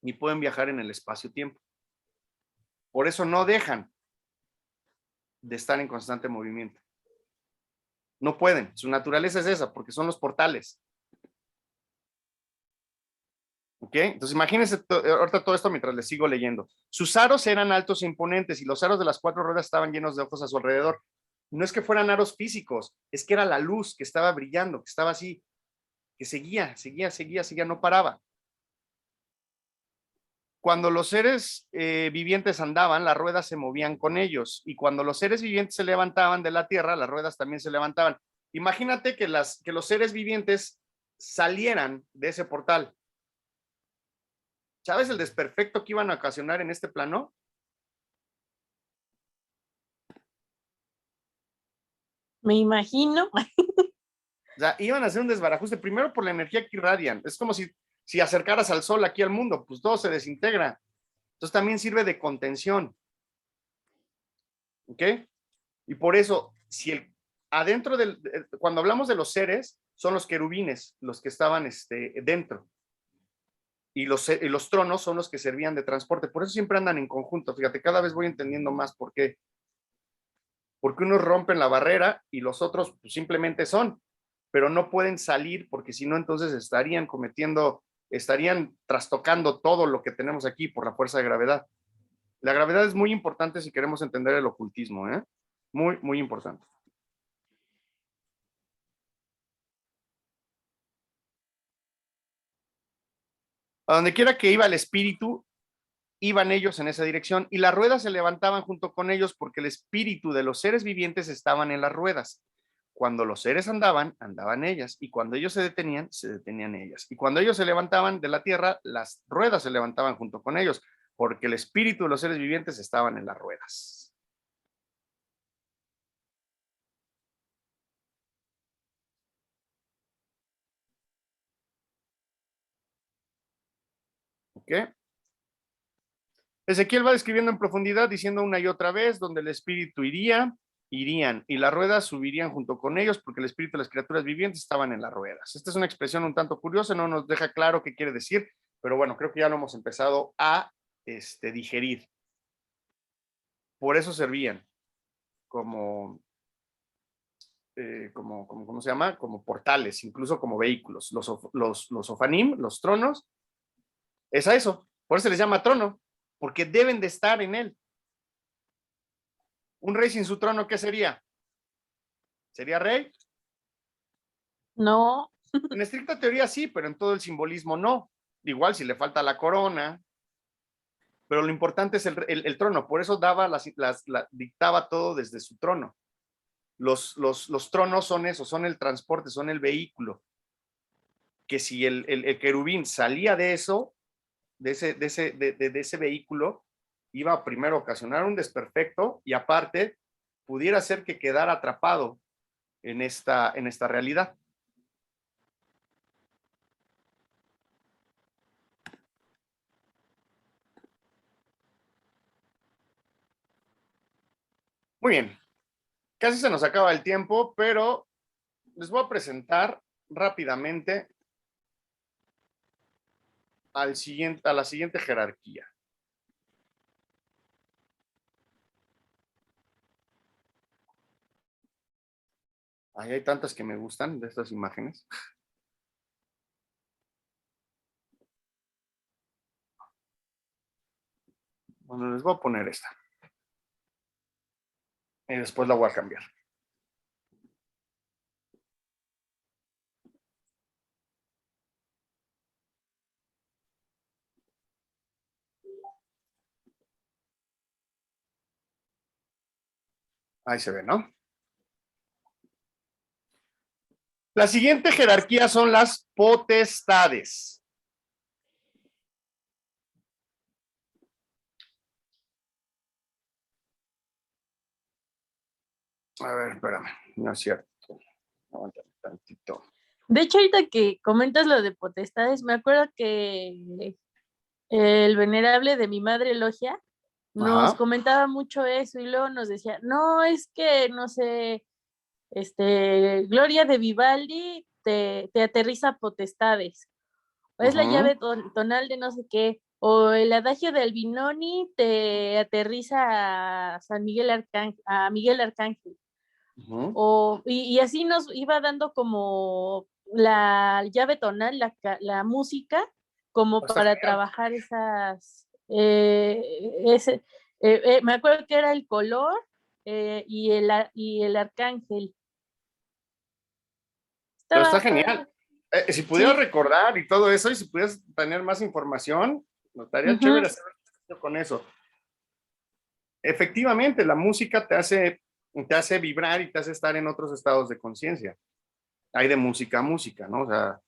y pueden viajar en el espacio-tiempo. Por eso no dejan de estar en constante movimiento. No pueden, su naturaleza es esa, porque son los portales. ¿Ok? Entonces imagínense ahorita todo esto mientras les sigo leyendo. Sus aros eran altos e imponentes y los aros de las 4 ruedas estaban llenos de ojos a su alrededor. No es que fueran aros físicos, es que era la luz que estaba brillando, que estaba así, que seguía, no paraba. Cuando los seres vivientes andaban, las ruedas se movían con ellos, y cuando los seres vivientes se levantaban de la tierra, las ruedas también se levantaban. Imagínate que los seres vivientes salieran de ese portal. ¿Sabes el desperfecto que iban a ocasionar en este plano? Me imagino. O sea, iban a hacer un desbarajuste, primero por la energía que irradian. Es como si acercaras al sol aquí al mundo, pues todo se desintegra. Entonces también sirve de contención. ¿Ok? Y por eso, adentro cuando hablamos de los seres, son los querubines los que estaban dentro. Y los tronos son los que servían de transporte. Por eso siempre andan en conjunto. Fíjate, cada vez voy entendiendo más por qué. Porque unos rompen la barrera y los otros pues, simplemente son, pero no pueden salir porque si no, entonces estarían trastocando todo lo que tenemos aquí por la fuerza de gravedad. La gravedad es muy importante si queremos entender el ocultismo, ¿eh? Muy, muy importante. A donde quiera que iba el espíritu, iban ellos en esa dirección y las ruedas se levantaban junto con ellos porque el espíritu de los seres vivientes estaban en las ruedas. Cuando los seres andaban, andaban ellas, y cuando ellos se detenían ellas. Y cuando ellos se levantaban de la tierra, las ruedas se levantaban junto con ellos, porque el espíritu de los seres vivientes estaban en las ruedas. ¿Ok? Ezequiel va describiendo en profundidad, diciendo una y otra vez, donde el espíritu irían, y las ruedas subirían junto con ellos, porque el espíritu de las criaturas vivientes estaban en las ruedas. Esta es una expresión un tanto curiosa, no nos deja claro qué quiere decir, pero bueno, creo que ya lo hemos empezado a digerir. Por eso servían como, ¿cómo se llama? Como portales, incluso como vehículos. Los ofanim, los tronos, es a eso. Por eso se les llama trono, porque deben de estar en él. Un rey sin su trono, ¿qué sería? ¿Sería rey? No, En estricta teoría sí, pero en todo el simbolismo no. Igual si le falta la corona, pero lo importante es el trono. Por eso dictaba todo desde su trono. Los tronos son eso, son el transporte, son el vehículo. Que si el querubín salía de eso, de ese vehículo, iba primero a ocasionar un desperfecto y aparte pudiera ser que quedara atrapado en esta realidad. Muy bien, casi se nos acaba el tiempo, pero les voy a presentar rápidamente a la siguiente jerarquía. Ahí hay tantas que me gustan de estas imágenes. Bueno, les voy a poner esta. Y después la voy a cambiar. Ahí se ve, ¿no? La siguiente jerarquía son las potestades. A ver, espérame, no es cierto. Aguántame tantito. de hecho, ahorita que comentas lo de potestades, me acuerdo que el venerable de mi madre Logia nos Ajá. comentaba mucho eso y luego nos decía, no, es que, no sé, Gloria de Vivaldi te aterriza potestades, o es la llave tonal de no sé qué, o el adagio de Albinoni te aterriza a San Miguel Arcángel, a Miguel Arcángel. Y así nos iba dando como la llave tonal, la música, como Está para genial. trabajar esas, me acuerdo que era el color y el arcángel. Pero está Estaba, genial. Si pudieras sí. recordar y todo eso, y si pudieras tener más información, nos estaría Uh-huh. chévere hacer con eso. Efectivamente, la música te hace vibrar y te hace estar en otros estados de conciencia. Hay de música a música, ¿no? O sea,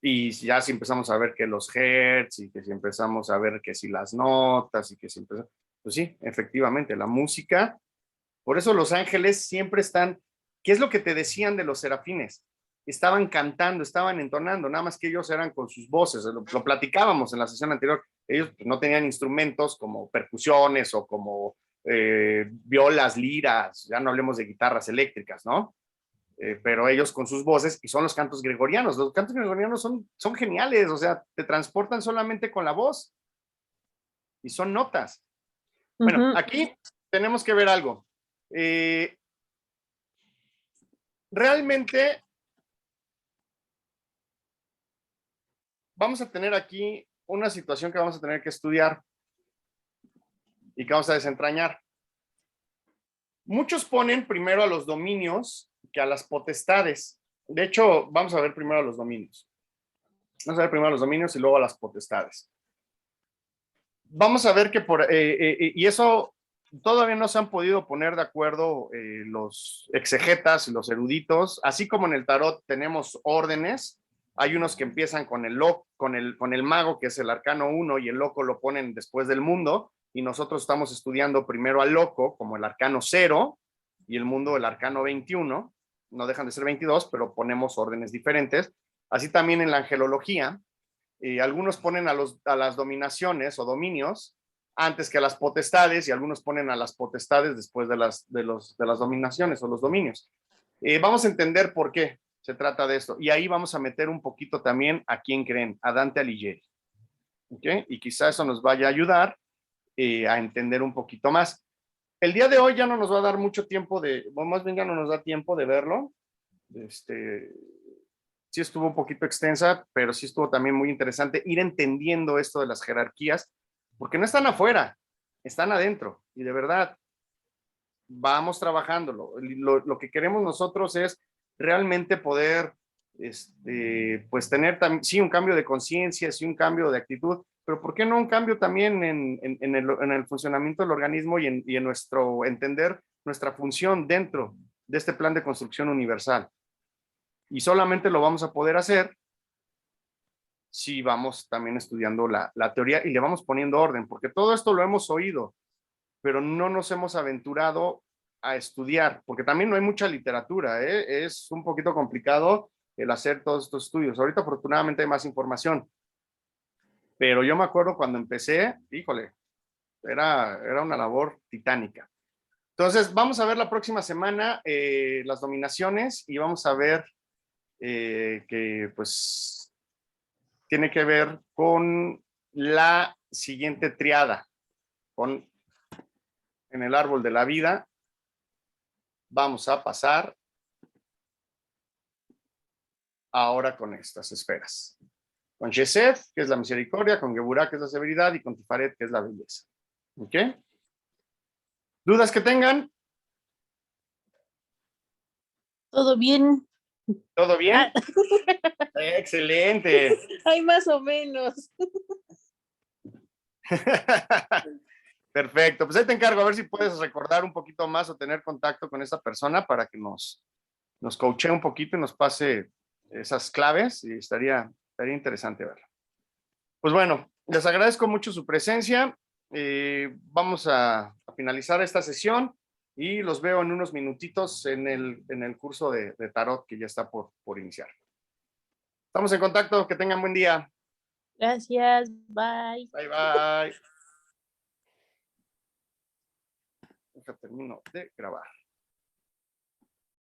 y ya si empezamos a ver que los hertz y que si empezamos a ver que si las notas y que si empezamos, pues sí, efectivamente, la música, por eso los ángeles siempre están, ¿qué es lo que te decían de los serafines? Estaban cantando, estaban entonando, nada más que ellos eran con sus voces, lo platicábamos en la sesión anterior, ellos no tenían instrumentos como percusiones o como violas, liras, ya no hablemos de guitarras eléctricas, ¿no? Pero ellos con sus voces, y son los cantos gregorianos. Los cantos gregorianos son geniales, o sea, te transportan solamente con la voz y son notas. Bueno, Uh-huh. aquí tenemos que ver algo. Realmente vamos a tener aquí una situación que vamos a tener que estudiar y que vamos a desentrañar. Muchos ponen primero a los dominios que a las potestades. De hecho, vamos a ver primero a los dominios. Vamos a ver primero los dominios y luego las potestades. Vamos a ver que y eso todavía no se han podido poner de acuerdo los exegetas y los eruditos, así como en el tarot tenemos órdenes. Hay unos que empiezan con el mago, que es el arcano 1, y el loco lo ponen después del mundo, y nosotros estamos estudiando primero al loco como el arcano 0 y el mundo el arcano 21. No dejan de ser 22, pero ponemos órdenes diferentes. Así también en la angelología, algunos ponen a las dominaciones o dominios antes que a las potestades, y algunos ponen a las potestades después de las dominaciones o los dominios. Vamos a entender por qué se trata de esto, y ahí vamos a meter un poquito también a quién creen, a Dante Alighieri. ¿Okay? Y quizá eso nos vaya a ayudar a entender un poquito más. El día de hoy ya no nos va a dar mucho tiempo más bien ya no nos da tiempo de verlo. Sí estuvo un poquito extensa, pero sí estuvo también muy interesante ir entendiendo esto de las jerarquías, porque no están afuera, están adentro, y de verdad, vamos trabajándolo. Lo que queremos nosotros es realmente poder, pues tener sí un cambio de conciencia, sí un cambio de actitud, pero ¿por qué no un cambio también en el funcionamiento del organismo y en nuestro entender nuestra función dentro de este plan de construcción universal? Y solamente lo vamos a poder hacer si vamos también estudiando la teoría y le vamos poniendo orden, porque todo esto lo hemos oído, pero no nos hemos aventurado a estudiar, porque también no hay mucha literatura, ¿eh? Es un poquito complicado el hacer todos estos estudios. Ahorita afortunadamente hay más información, pero yo me acuerdo cuando empecé, híjole, era una labor titánica. Entonces, vamos a ver la próxima semana las dominaciones, y vamos a ver que pues tiene que ver con la siguiente triada, en el árbol de la vida. Vamos a pasar ahora con estas esferas. Con Chesed, que es la misericordia, con Geburah, que es la severidad, y con Tifaret, que es la belleza. ¿Ok? ¿Dudas que tengan? Todo bien. ¿Todo bien? Ah, Excelente. hay más o menos. Perfecto, pues ahí te encargo, a ver si puedes recordar un poquito más o tener contacto con esa persona para que nos coachee un poquito y nos pase esas claves, y estaría interesante verlo. Pues bueno, les agradezco mucho su presencia. Vamos a finalizar esta sesión y los veo en unos minutitos en el curso de tarot que ya está por iniciar. Estamos en contacto, que tengan buen día. Gracias, bye. Bye, bye. Termino de grabar.